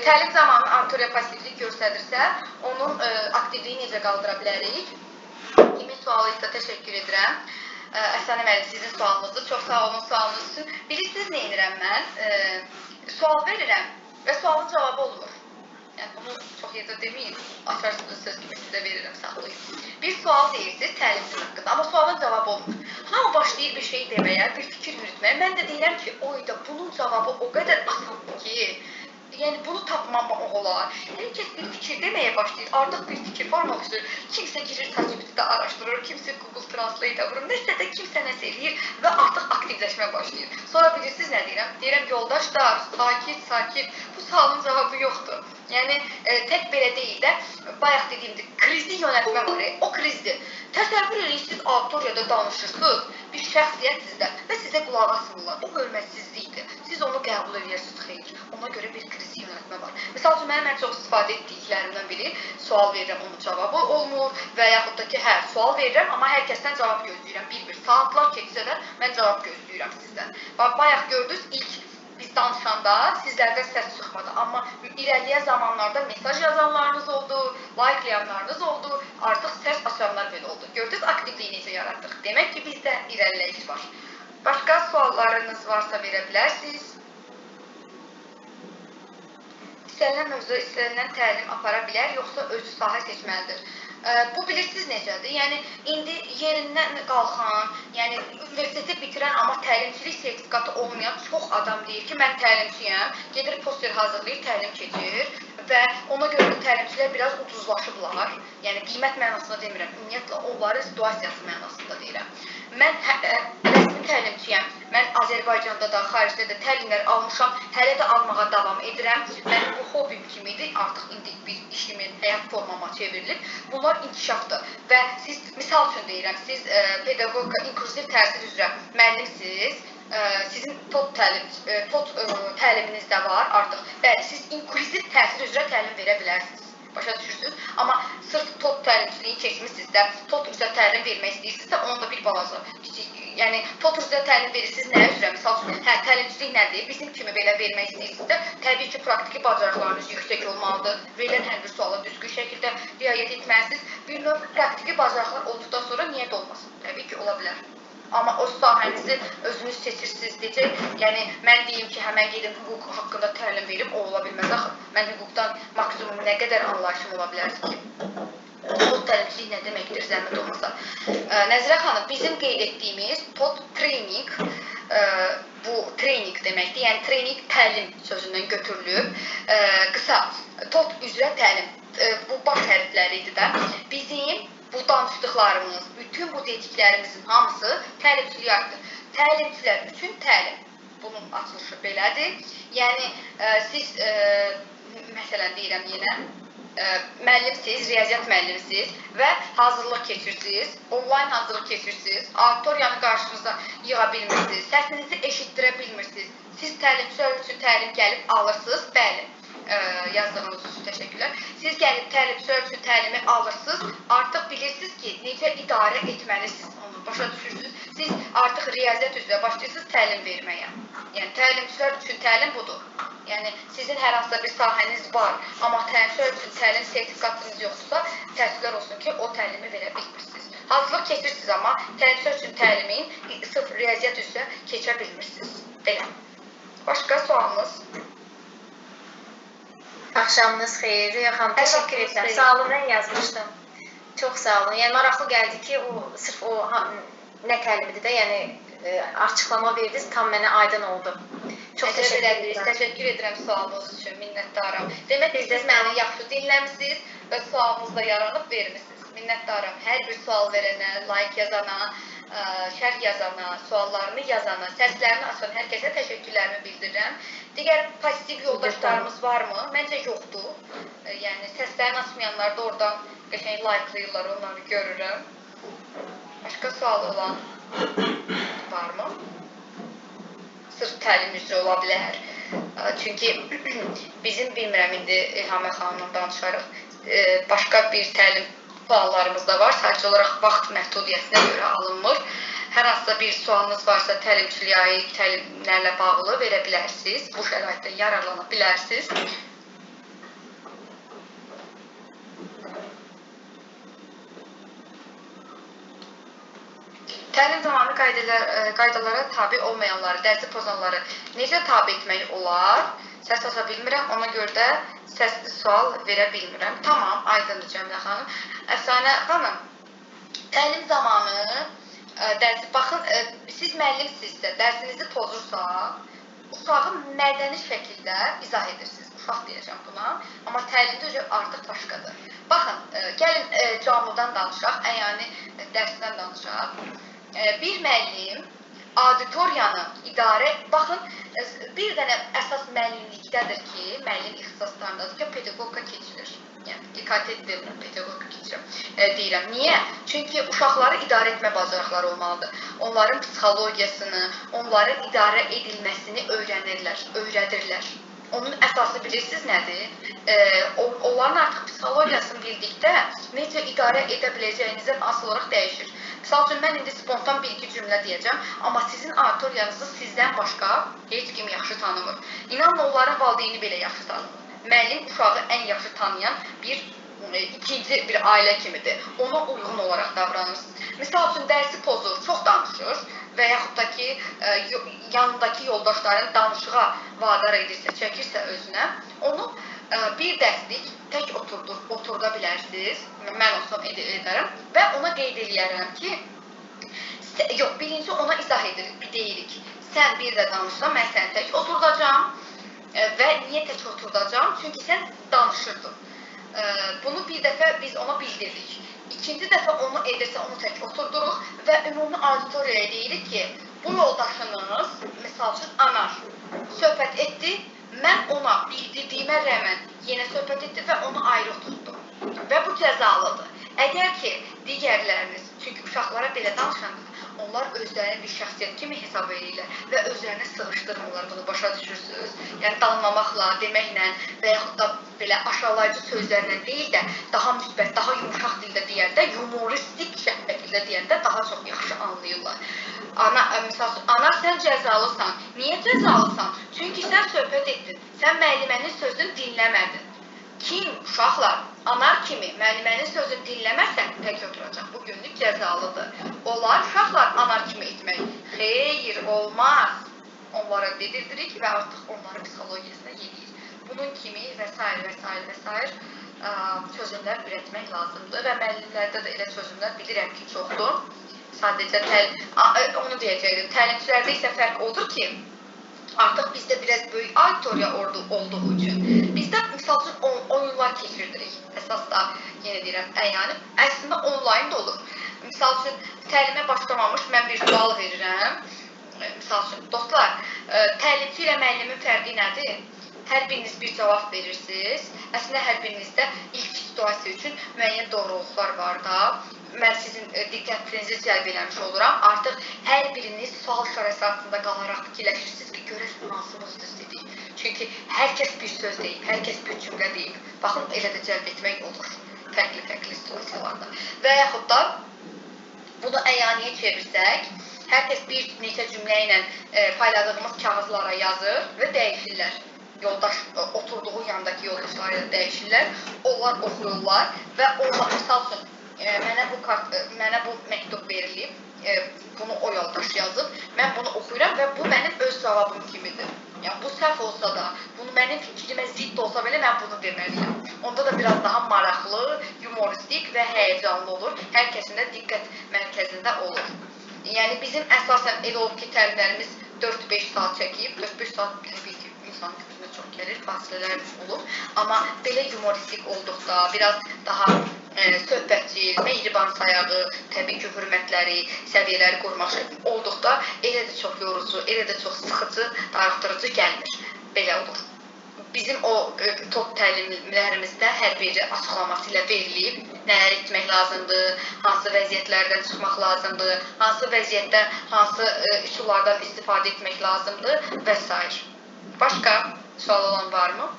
Təlim zamanı auditoriya pasifilik göstərirsə, onun aktivliyi necə qaldıra bilərik? Kimin sualı isə təşəkkür edirəm. Əfsanə müəllim, sizin sualınızdır. Çox sağ olun sualınız üçün. Bilirsiniz nə edirəm mən? Sual verirəm və sualın cavabı olmur. Yəni, bunu çox yerdə deməyim. Açarsınız söz kimi sizə verirəm, saxlayın. Bir sual deyirsiniz təlimsiz haqqında, amma sualın cavabı olmur. Hamı başlayır bir şey deməyə, bir fikir yürütməyə. Mən də deyirəm ki, oyda bunun cavabı o qədər asandır ki, yəni bunu tapmamaq olar. Hər kəs bir fikir deməyə başlayır, artıq bir fikir formalaşır. Kimsə girir ChatGPT-də araşdırır, kimsə Google Translate-ə vurur, nəsə də kimsə nəsə eləyir və artıq aktivləşmə başlayır. Sonra bilirsiniz nə deyirəm? Deyirəm, yoldaşlar, sakit, bu sualın cavabı yoxdur. Yəni, tək belə deyil də, bayaq dediyimdir, krizi yönətmə var, o krizdir. Təsəvvür edin, siz auditoriyada danışırsınız, bir şəxsiyyət sizdə və sizə qulaq asmırlar. O hörmətsizlikdir. Siz onu qəbul edirsiniz, xeyr. Ona görə bir krizi yönətmə var. Misal üçün, mənim ən çox istifadə etdiklərimdən biri, sual verirəm, onun cavabı olmur və yaxud da ki, sual verirəm, amma hər kəsdən cavab gözləyirəm. Bir saatlar keçsələr, mən cavab gözləyirəm sizdən. Bayaq gördünüz, ilk biz danışanda sizlərdən səs çıxmadı. Amma irəliyən zamanlarda mesaj yazanlarınız oldu, like-layanlarınız oldu, artıq səs açanlar belə oldu. Gördünüz, aktivliyi necə yaratdıq. Demək ki, bizdə irəliləyiş var. Başqa suallarınız varsa verə bilərsiniz. İstənilən mövzuda istənilən təlim apara bilər, yoxsa özü sahə seçməlidir. Bu bilirsiniz necədir? Yəni, indi yerindən qalxan, yəni universiteti bitirən, amma təlimçilik sertifikatı olmayan çox adam deyir ki, mən təlimçiyəm, gedir poster hazırlayır, təlim keçir və ona görə də təlimçilər biraz ucuzlaşıblar. Yəni qiymət mənasında demirəm, ümumiyyətlə onların situasiyası mənasında deyirəm. Mən rəsmi təlimçiyəm. Mən Azərbaycanda da, xaricdə də təlimlər almışam, hələ də almağa davam edirəm. Mənim bu hobbim kimidir, artıq indi bir işimin həyat formama çevrilib. Bunlar inkişafdır və siz, misal üçün deyirəm, siz pedaqoqa, inklüziv təhsil üzrə müəllimsiniz, sizin TOT təliminiz də var artıq. Bəli, siz inklüziv təhsil üzrə təlim verə bilərsiniz. Başa düşürsünüz? Amma sırf TOT təlimçiliyi keçmişsinizsə, TOT üzrə təlim vermək istəyirsinizsə, onun da bir balaca kiçik. Yəni TOT üzrə təlim verirsiniz nə üzrə? Misal üçün, təlimçilik nədir? Bizim kimi belə vermək istəyirsinizsə, təbii ki, praktiki bacarıqlarınız yüksək olmalıdır. Verilən hər bir suala düzgün şəkildə riayət etməlisiniz. Bir növ praktiki bacarıqlar olduqdan sonra niyə də olmasın? Təbii ki, ola bilər. Amma o sahənizi özünüz seçirsiniz deyəcək. Yəni, mən deyim ki, həmən gedim hüquq haqqında təlim verib, o ola bilməz axı. Mən hüquqdan maksimum nə qədər anlayışım ola bilər ki? TOT təlimçilik nə deməkdir, zəhmət olmasa. Nəzirə xanım, bizim qeyd etdiyimiz TOT training, bu training deməkdir. Yəni, training təlim sözündən götürülüb. Qısa, TOT üzrə təlim, bu baş hərfləri idi də. Bizim bu danışdıqlarımız, bütün bu dediklərimizin hamısı təlimçiliyə aiddir. Təlimçilər üçün təlim. Bunun açılışı belədir. Yəni, siz, məsələn deyirəm yenə, müəllimsiniz, riyaziyyat müəllimsiniz və hazırlıq keçirsiniz, onlayn hazırlıq keçirsiniz, auditoriyanı qarşınıza yığa bilmirsiniz, səsinizi eşitdirə bilmirsiniz. Siz təlimçilər üçün təlim gəlib alırsınız, bəli. Yazdığınız üçün təşəkkürlər. Siz gəlib təlimçilər üçün təlimi alırsınız, artıq bilirsiniz ki, necə idarə etməlisiniz onu, başa düşürsünüz. Siz artıq riyaziyyat üzrə başlayırsınız təlim verməyə. Yəni, təlimçilər üçün təlim budur. Yəni, sizin hər hansısa bir sahəniz var, amma təlimçilər üçün təlim sertifikatınız yoxdursa, təəssüflər olsun ki, o təlimi verə bilmirsiniz. Hazırlıq keçirsiniz, amma təlimçilər üçün təlimin sırf riyaziyyat üzrə keçə bilmirsiniz. Belə. Başqa sualınız? Axşamınız xeyir, Rüya xanım, təşəkkür edirəm. Sağ olun, mən yazmışdım. Çox sağ olun. Yəni, maraqlı gəldi ki, sırf o nə təlimidir də, yəni açıqlama verdiniz, tam mənə aydın oldu. Çox təşəkkür edirəm. Təşəkkür edirəm sualınız üçün, minnətdaram. Demək ki, siz məni yaxşı dinləmişsiniz və sualınızı da yaranıb vermişsiniz. Minnətdaram. Hər bir sual verənə, like yazana, şərh yazana, suallarını yazana, səslərini açan hər kəsə təşəkkürlərimi bildirirəm. Digər pozitiv yoldaşlarımız varmı? Məncə yoxdur. Yəni, səslərini açmayanlar da oradan qəşəng like-layırlar, onları görürəm. Başqa sual olan varmı? Sırf təlim üzrə ola bilər. Çünki bizim, bilmirəm, indi İlhamə xanımla danışarıq, başqa bir təlim suallarımız da var. Sadəcə olaraq vaxt məhdudiyyətinə görə alınmır. Hər hansısa bir sualınız varsa təlimçiliyə aid təlimlərlə bağlı verə bilərsiniz. Bu şəraitdən yararlana bilərsiniz. Təlim zamanı qaydalara tabi olmayanları, dərsi pozanları necə tabi etmək olar? Səs aça bilmirəm, ona görə də səsli sual verə bilmirəm. Tamam, aydındır Cəmilə xanım. Əfsanə xanım, təlim zamanı dərsi, baxın, siz müəllimsinizsə, dərsinizi pozursa, uşağı mədəni şəkildə izah edirsiniz. Uşaq deyəcəm buna, amma təlimdə artıq başqadır. Baxın, gəlin canlıdan danışaq, əyani dərsindən danışaq. Bir müəllim auditoriyanı idarə, baxın, bir dənə əsas müəllimlikdədir ki, müəllim ixtisaslarındadır ki, pedaqoqa keçilir. Yəni, diqqət edirəm, pedaqoqa keçirəm, deyirəm. Niyə? Çünki uşaqları idarə etmə bacarıqları olmalıdır. Onların psixologiyasını, onların idarə edilməsini öyrədirlər. Onun əsası bilirsiniz nədir? Onların artıq psixologiyasını bildikdə necə idarə edə biləcəyinizdən asıl olaraq dəyişir. Misal üçün, mən indi spontan bir-iki cümlə deyəcəm, amma sizin auditoriyanızı sizdən başqa heç kim yaxşı tanımır. İnanın, onların valideyni belə yaxşı tanımır. Müəllim uşağı ən yaxşı tanıyan ikinci bir ailə kimidir. Ona uyğun olaraq davranırsınız. Misal üçün, dərsi pozur, çox danışır və yaxud da ki, yanındakı yoldaşların danışığa vadar edirsə, çəkirsə özünə, onu bir dərslik tək oturda bilərsiniz, mən olsam edərəm və ona qeyd eləyərəm ki, birinci ona izah deyirik, sən bir də danışsan, mən səni tək oturdacam, Və niyə tək oturdacam? Çünki sən danışırdın. Bunu bir dəfə biz ona bildirdik. İkinci dəfə onu edirsə, onu tək oturduruq və ümumi auditoriyaya deyirik ki, bu yoldaşınız, misal üçün Anar, söhbət etdi, mən ona bildirdiyimə rəğmən yenə söhbət etdi və onu ayrı oturtdu. Və bu cəzalıdır. Əgər ki, digərləriniz, çünki uşaqlara belə danışanda, onlar özlərini bir şəxsiyyət kimi hesab edirlər və özlərini sığışdırmırlar, bunu başa düşürsünüz. Yəni, danlamaqla, deməklə və yaxud da belə aşağılayıcı sözlərlə deyil də, daha müsbət, daha yumuşaq dildə deyəndə, humoristik şəkildə deyəndə daha çox yaxşı anlayırlar. Misal, Anar, sən cəzalısan. Niyə cəzalısan? Çünki sən söhbət etdin, sən müəllimənin sözünü dinləmədin. Kim, uşaqlar, Anar kimi müəllimənin sözünü dinləməsə, tək oturacaq. Bu günlük cəzalıdır. Onlar uşaqlar Anar kimi etmək. Xeyr, olmaz. Onlara dedirdirik və artıq onların psixologiyasına yedik. Bunun kimi və s. Çözümlər ürətmək lazımdır və müəllimlərdə də elə çözümlər bilirəm ki, çoxdur. Sadəcə onu deyəcəkdim. Təlimçilərdə isə fərq odur ki, artıq bizdə biraz böyük auditoriya olduğu üçün bizdə misal üçün oyunlar keçirdirik. Əsas da, yenə deyirəm, əyyanib. Əslində onlayn da olur. Misal üçün, təlimə başlamamış mən bir sual verirəm. Misal üçün, dostlar, təlimçi ilə müəllimin fərqi nədir? Hər biriniz bir cavab verirsiniz. Əslində, hər birinizdə ilk situasiya üçün müəyyən doğruluqlar var da. Mən sizin diqqətinizi cəlb eləmiş oluram. Artıq hər biriniz sual işarəsi altında qalaraq fikirləşirsiniz ki, görəsən hansı söz dedik. Çünki hər kəs bir söz deyib, hər kəs bir cümlə deyib. Baxın, elə də cəlb etmək olur fərqli situasiyalarda. Və yaxud da bunu əyaniyə çevirsək, hər kəs bir neçə cümlə ilə payladığımız kağızlara yazır və dəyişirlər. Yoldaş, oturduğu yandakı yoldaşlarıyla dəyişirlər, onlar oxuyurlar və onlar, misal üçün, mənə bu məktub verilib, bunu o yoldaş yazıb, mən bunu oxuyuram və bu mənim öz cavabım kimidir. Yəni, bu səhv olsa da, bunu mənim fikrimə zidd olsa belə, mən bunu deməliyəm. Onda da biraz daha maraqlı, humoristik və həyəcanlı olur, hər kəsin də diqqət mərkəzində olur. Yəni, bizim əsasən elə olub ki, təlimlərimiz 4-5 saat çəkib, 4-5 saat təbii ki, insan gücünə çox gəlir, fasilələr olur. Amma belə humoristik olduqda, biraz daha söhbətçi, mehriban sayağı, təbii ki, hörmətləri, səviyyələri qorumaq olduqda elə də çox yorucu, elə də çox sıxıcı, darıxdırıcı gəlmir. Belə olur. Bizim o top təlimlərimizdə hər biri açıqlaması ilə verilib, nələr etmək lazımdır, hansı vəziyyətlərdən çıxmaq lazımdır, hansı vəziyyətdə, hansı üsullardan istifadə etmək lazımdır və s. Başqa sual olan varmı?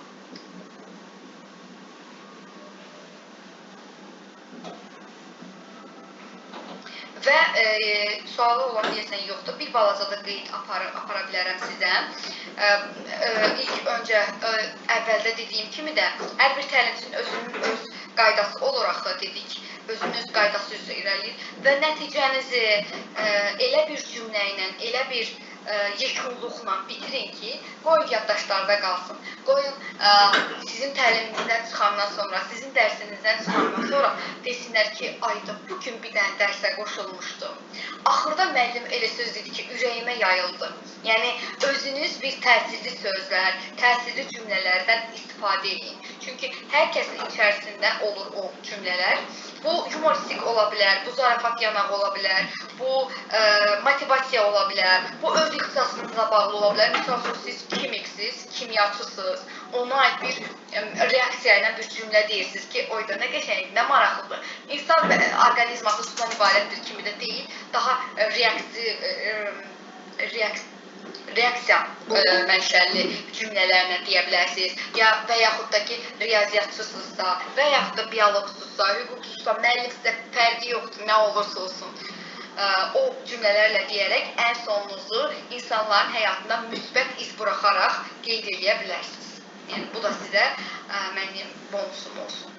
Və sualı olan deyəsən yoxdur. Bir balaca da qeyd apara bilərəm sizə. İlk öncə, əvvəldə dediyim kimi də, hər bir təlimçinin özünün öz qaydası olaraq da dedik, özünün öz qaydası üzrə irəliyir və nəticənizi elə bir cümlə ilə, elə bir yekunluqla bitirin ki, qoyun yaddaşlarda qalsın. Qoyun sizin təliminizdən çıxandan sonra, sizin dərsinizdən çıxandan sonra desinlər ki, ayda bugün bir dənə dərsə qoşulmuşdu. Axırda müəllim elə söz dedi ki, ürəyimə yayıldı. Yəni, özünüz bir təsirli sözlər, təsirli cümlələrdən istifadə edin. Çünki hər kəsin içərisində olur o cümlələr. Bu humoristik ola bilər, bu zarafat yanağı ola bilər, bu motivasiya ola bilər, bu öz ixtisasınıza bağlı ola bilər. Misal üçün, siz kimiksiniz, kimyaçısınız, ona aid bir reaksiya ilə bir cümlə deyirsiniz ki, oyda nə qəşəngdir, nə maraqlıdır. İnsan orqanizması sudan ibarətdir kimi də deyil, daha reaksiya mənşəlli cümlələrlə deyə bilərsiniz. Və yaxud da ki, riyaziyyatçısınızsa, və yaxud da bioloqsuzsa, hüquqsuzsa, müəllimsə fərqi yoxdur, nə olursa olsun. O cümlələrlə deyərək ən sonunuzu insanların həyatında müsbət iz buraxaraq qeyd edə bilərsiniz. Yəni, bu da sizə mənim bonusum olsun.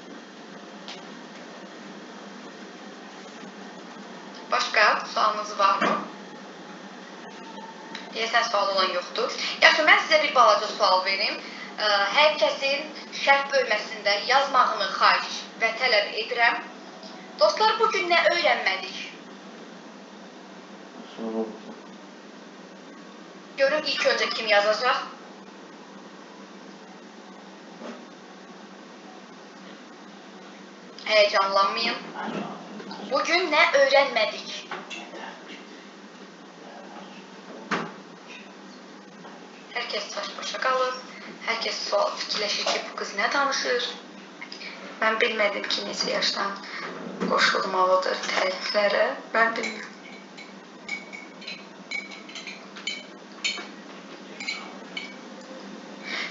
Başqa sualınız varmı? Deyəsən, sual olan yoxdur. Yaxşı, mən sizə bir balaca sual verim. Hər kəsin şərh bölməsində yazmağını xahiş və tələb edirəm. Dostlar, bugün nə öyrənmədik? Görün, ilk öncə kim yazacaq? Heyecanlanmayın. Bugün ne öğrenmedik? Herkes baş başa qalır. Herkes fikirləşir ki, bu qız nə danışır? Mən bilmədim ki, neçə yaşdan qoşulmalıdır təlimlərə. Mən bilmirəm.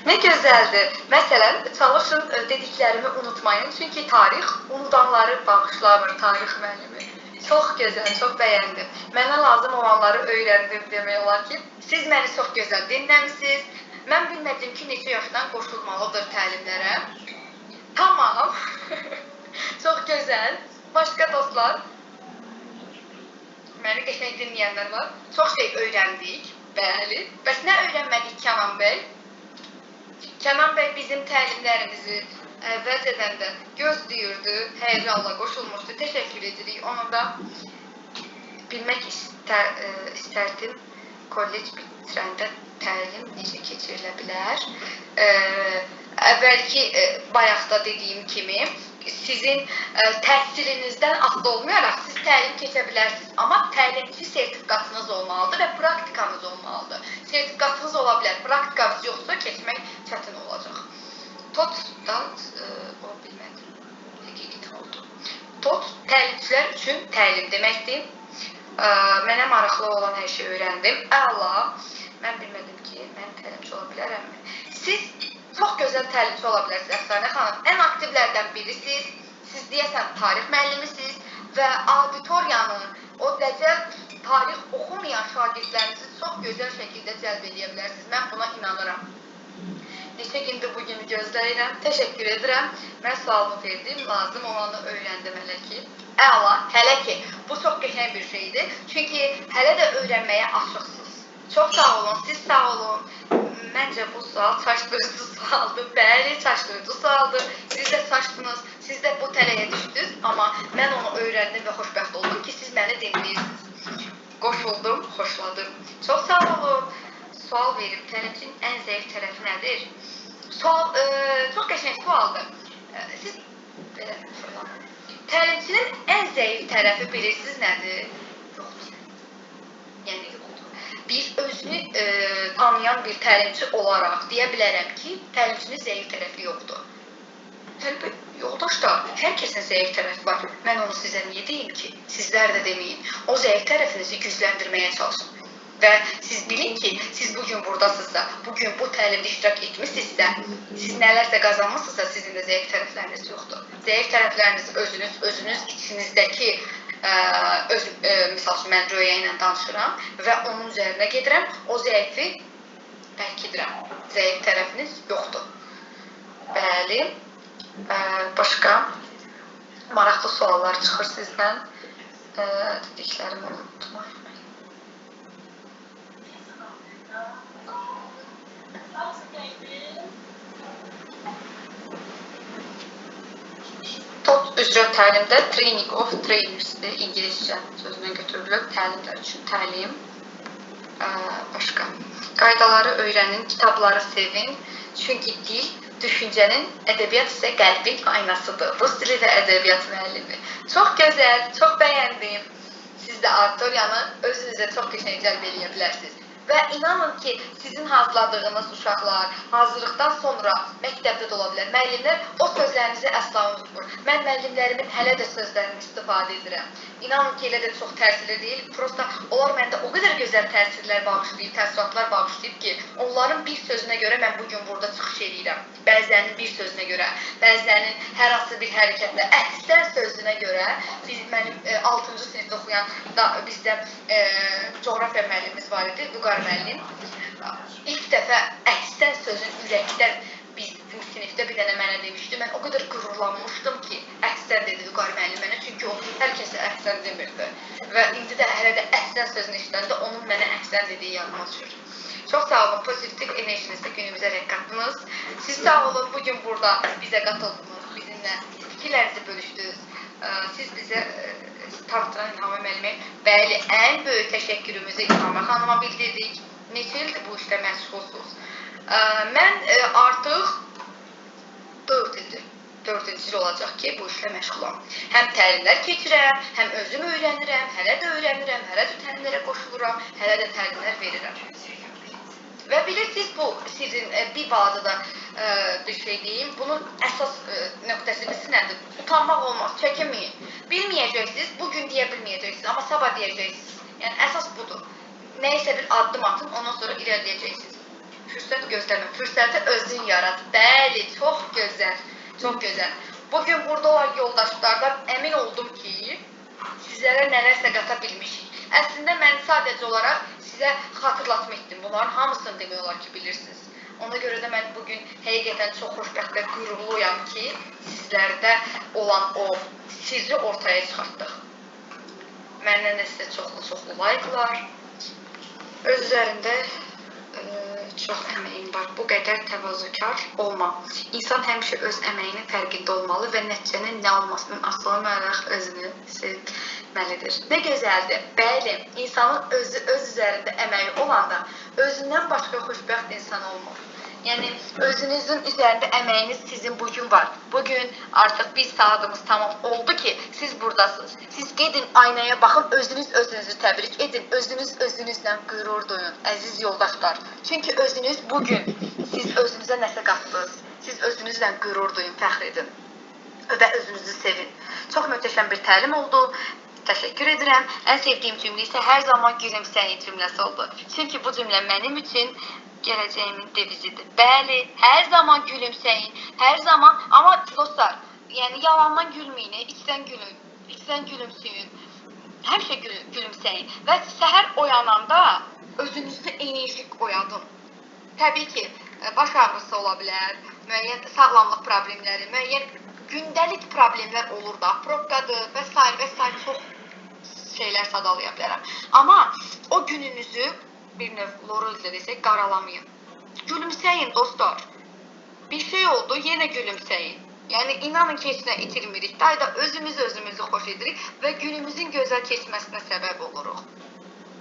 Ne gözəldir. Məsələn, çalışın dediklərimi unutmayın. Çünki tarix unudanları bağışlamır, tarix müəllimi. Çox gözəl, çox bəyəndim. Mənə lazım olanları öyrəndim demək olar ki, siz məni çox gözəl dinləmisiniz. Mən bilmədim ki, neçə yaşdan qoşulmalıdır təlimlərə. Tamam. Çox gözəl. Başqa dostlar, məni qəşəng dinləyənlər var. Çox şey öyrəndik. Bəli. Bəs nə öyrənmədik Kənan bəy? Kənan bəy bizim təlimlərimizi əvvəlcədən də gözləyirdi, həyəcanla qoşulmuşdu. Təşəkkür edirik. Onu da bilmək istərdim. Kollec bitirəndə təlim necə keçirilə bilər? Əvvəlki bayaqda dediyim kimi, sizin təhsilinizdən asılı olmayaraq siz təlim keçə bilərsiniz. Amma təlimçi sertifikatınız olmalıdır və praktikanız olmalıdır. Sertifikatınız ola bilər, praktikanız yoxsa keçmək çətin olacaq. TOT-dan, o bilmədim, həqiqət oldu. TOT təlimçilər üçün təlim deməkdir. Mənə maraqlı olan hər şey öyrəndim. Əla, mən bilmədim ki, mən təlimçi ola bilərəmmi? Siz çox gözəl təlimçi ola bilərsiniz, Əfsanə xanım. Ən aktivlərdən birisiz, siz deyəsən tarix müəllimisiz və auditoriyanın o dəcəl tarix oxumayan şagirdlərinizi çox gözəl şəkildə cəlb edə bilərsiniz. Mən buna inanıram. Neçə gündür bu günü gözləyirəm, təşəkkür edirəm. Mən sualımı verdim, lazım olanı öyrəndim hələ ki. Əla, hələ ki, bu çox qəşəng bir şeydir. Çünki hələ də öyrənməyə açıqsınız. Çox sağ olun, siz sağ olun. Məncə bu sual çaşdırıcı sualdır. Bəli, çaşdırıcı sualdır. Siz də çaşdınız, siz də bu tələyə düşdünüz. Amma mən onu öyrəndim və xoşbəxt oldum ki, siz məni dinləyirsiniz. Qoşuldum, xoşladım. Çox sağ olun. Sual verib, təlimçinin ən zəif tərəfi nədir? Sual, çox qəşəng sualdır. Siz, belə, təlimçinin ən zəif tərəfi bilirsiniz nədir? Yoxdur. Yəni, yoxdur. Biz özünü tanıyan bir təlimçi olaraq deyə bilərəm ki, təlimçinin zəif tərəfi yoxdur. Əlbəttə, yoldaşlar, hər kəsin zəif tərəfi var. Mən onu sizə niyə deyim ki? Sizlər də deməyin. O zəif tərəfinizi gücləndirməyə çalışın. Və siz bilin ki, siz bugün buradasınızsa, bugün bu təlimdə iştirak etmişsinizsə, siz nələrsə qazanmışsınızsa, sizin də zəif tərəfləriniz yoxdur. Zəif tərəfləriniz özünüz içinizdəki, misal üçün, mən Röya ilə danışıram və onun üzərinə gedirəm, o zəifi bərkidirəm. Zəif tərəfiniz yoxdur. Bəli, başqa maraqlı suallar çıxır sizdən. Dediklərimi unutmayın. TOT üzrə təlimdə Training of Trainers'dir, İngilizcə sözündən götürülür, təlimlər üçün təlim. Başqa. Qaydaları öyrənin, kitabları sevin, çünki dil düşüncənin, ədəbiyyat isə qəlbin aynasıdır. Rus dili və ədəbiyyat müəllimi. Çox gözəl, çox bəyəndim. Siz də auditoriyanı özünüzə çox qəşəng cəlb edə bilərsiniz. Və inanın ki, sizin hazırladığınız uşaqlar hazırlıqdan sonra məktəbdə də ola bilər. Müəllimlər o sözlərinizi əsla unutmur. Mən müəllimlərimin hələ də sözlərini istifadə edirəm. İnanın ki, elə də çox təsirli deyil. Prosta onlar məndə o qədər gözəl təsirlər bağışlayıb, təəssüratlar bağışlayıb ki, onların bir sözünə görə mən bugün burada çıxış edirəm. Bəzilərinin bir sözünə görə, bəzilərinin hər hansı bir hərəkətlə, əhsən sözünə görə, mənim 6-cı sinifdə oxuyan bizdə coğrafiya müəllimimiz var idi, Vüqar müəllim. İlk dəfə əhsən sözün ürəkdən bizim sinifdə bir dənə mənə demişdi. Mən o qədər qürurlanmışdım ki, əhsən dedi Vüqar müəllim mənə, çünki o hər kəsə əhsən demirdi. Və indi də hələ də əhsən sözünü işləndə onun mənə əhsən dediyi yanıma düşür. Çox sağ olun, pozitiv enerjinizdə günümüzə rəq qatdınız. Siz sağ olun, bugün burada bizə qatıldınız, bizimlə fikirlərinizi bölüşdünüz. Siz bizə tanıtılan İlham müəllimə, bəli, ən böyük təşəkkürümüzü İlham xanıma bildirdik. Neçə ildir bu işlə məşğulsuz. Mən artıq 4 ildir 4-cü il olacaq ki, bu işlə məşğulam. Həm təlimlər keçirəm, həm özüm öyrənirəm, hələ də öyrənirəm, hələ də təlimlərə qoşuluram, hələ də təlimlər verirəm. Və bilirsiniz, bu sizin bir balaca da bir şey deyim, bunun əsas nöqtəsi nədir? Utanmaq olmaz, çəkinməyin. Bilməyəcəksiniz, bugün deyə bilməyəcəksiniz, amma sabah deyəcəksiniz. Yəni, əsas budur. Nəyisə bir addım atın, ondan sonra irəliləyəcəksiniz. Fürsət gözləmə, fürsəti özün yarat. Bəli, çox gözəl, çox gözəl. Bugün burada olan yoldaşlardan əmin oldum ki, sizlərə nələrsə qata bilmişik. Əslində, mən sadəcə olaraq sizə xatırlatma etdim. Bunların hamısını demək olar ki, bilirsiniz. Ona görə də mən bugün həqiqətən çox xoşbəxt və qürurluyam ki, sizlərdə olan o sirri ortaya çıxartdıq. Məndən də sizə çoxlu layıqlar. Öz üzərində çox əməyin var. Bu qədər təvazökar olma. İnsan həmişə öz əməyinin fərqində olmalı və nəticənin nə olmasının asılı olaraq özünü sevməlidir. Nə gözəldir. Bəli, insanın öz üzərində əməyi olanda özündən başqa xoşbəxt insan olmur. Yəni, özünüzün üzərində əməyiniz sizin bugün var. Bugün artıq bir saatımız tamam oldu ki, siz buradasınız. Siz gedin aynaya baxın, özünüzü təbrik edin, özünüzlə qürur duyun, əziz yoldaşlar. Çünki özünüz bugün, siz özünüzə nəsə qatdınız. Siz özünüzlə qürur duyun, fəxr edin və özünüzü sevin. Çox möhtəşəm bir təlim oldu. Təşəkkür edirəm. Ən sevdiyim cümlə isə hər zaman gülümsəyin cümləsi oldu. Çünki bu cümlə mənim üçün gələcəyimin devizidir. Bəli, hər zaman gülümsəyin, hər zaman, amma dostlar, yəni yalandan gülməyin, içdən gülün, içdən gülümsəyin, həmişə gülümsəyin və səhər oyananda özünüzdə enerjik oyadın. Təbii ki, baş ağrısı ola bilər, müəyyən sağlamlıq problemləri, müəyyən gündəlik problemlər olur da, probkadır və s. çox şeylər sadalaya bilərəm. Amma o gününüzü bir növ loruzla desək, qaralamayın. Gülümsəyin, dostlar. Bir şey oldu, yenə gülümsəyin. Yəni, inanın ki, heç nə itirmirik. Dayda özümüzü xoş edirik və günümüzün gözəl keçməsinə səbəb oluruq.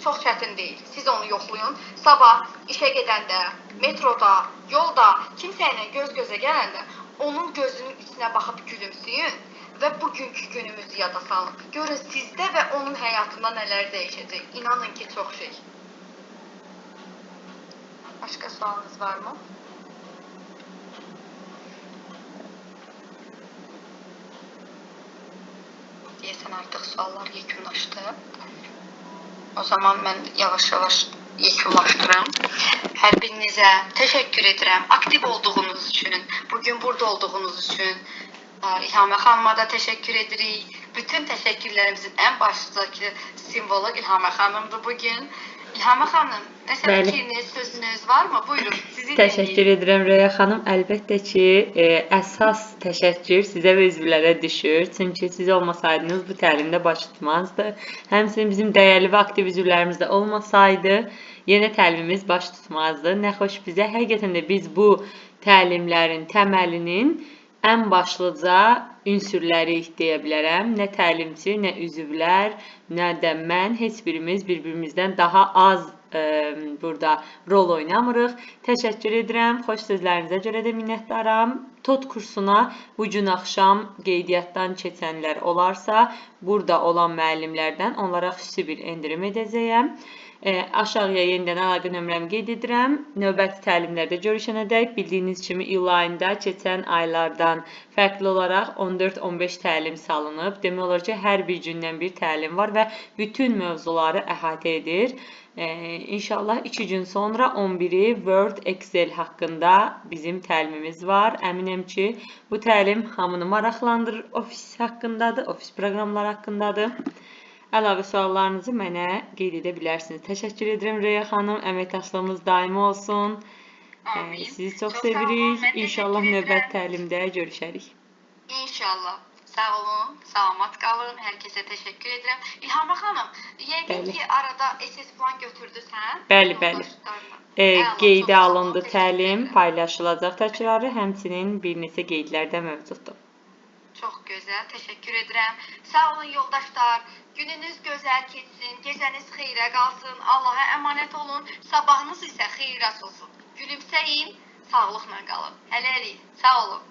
Çox çətin deyil. Siz onu yoxlayın. Sabah işə gedəndə, metroda, yolda, kimsə ilə göz-gözə gələndə onun gözünün içinə baxıb gülümsəyin və bugünkü günümüzü yada salın. Görün, sizdə və onun həyatında nələr dəyişəcək. İnanın ki, çox şey. Başqa sualınız varmı? Deyəsən artıq suallar yekunlaşdı. O zaman mən yavaş-yavaş yekunlaşdıram. Hər birinizə təşəkkür edirəm. Aktiv olduğunuz üçün, bugün burada olduğunuz üçün. İlhamə xanıma da təşəkkür edirik. Bütün təşəkkürlərimizin ən başlıcı simvolu İlhamə xanımdır bugün. İlhamə xanım, nəsə fikriniz, sözünüz varmı? Buyurun, sizi dinləyək. Təşəkkür edirəm Röya xanım. Əlbəttə ki, əsas təşəkkür sizə və üzvlərə düşür. Çünki siz olmasaydınız bu təlimdə baş tutmazdı. Həmçinin bizim dəyərli və aktiv üzvlərimiz də olmasaydı, yenə təlimimiz baş tutmazdı. Nə xoş bizə. Həqiqətən də biz bu təlimlərin təməlinin ən başlıca ünsürləri deyə bilərəm. Nə təlimçi, nə üzvlər, nə də mən, heç birimiz bir-birimizdən daha az burada rol oynamırıq. Təşəkkür edirəm. Xoş sözlərinizə görə də minnətdaram. TOT kursuna bu gün axşam qeydiyyatdan keçənlər olarsa, burada olan müəllimlərdən onlara xüsusi bir endirim edəcəyəm. Aşağıya yenidən əlaqə nömrəmi qeyd edirəm. Növbəti təlimlərdə görüşənədək bildiyiniz kimi iyul ayında keçən aylardan fərqli olaraq 14-15 təlim salınıb. Demək olar ki, hər bir gündən bir təlim var və bütün mövzuları əhatə edir. İnşallah 2 gün sonra 11-i Word, Excel haqqında bizim təlimimiz var. Əminəm ki, bu təlim hamını maraqlandırır. Ofis haqqındadır, ofis proqramları haqqındadır. Əlavə suallarınızı mənə qeyd edə bilərsiniz. Təşəkkür edirəm Röya xanım. Əməkdaşlığımız daimi olsun. Sizi çox sevirik. İnşallah növbəti təlimdə görüşərik. İnşallah. Sağ olun, salamat qalın. Hər kəsə təşəkkür edirəm. İlhamə xanım, yəqin ki, arada SS plan götürdüsən. Bəli. Qeydə alındı təlim, paylaşılacaq təkrarı, həmçinin bir neçə qeydlər də mövcuddur. Çox gözəl, təşəkkür edirəm. Sağ olun yoldaşlar. Gününüz gözəl keçsin, gecəniz xeyrə qalsın. Allaha əmanət olun. Sabahınız isə xeyirə olsun. Gülümsəyin, sağlıqla qalın. Hələlik, sağ olun.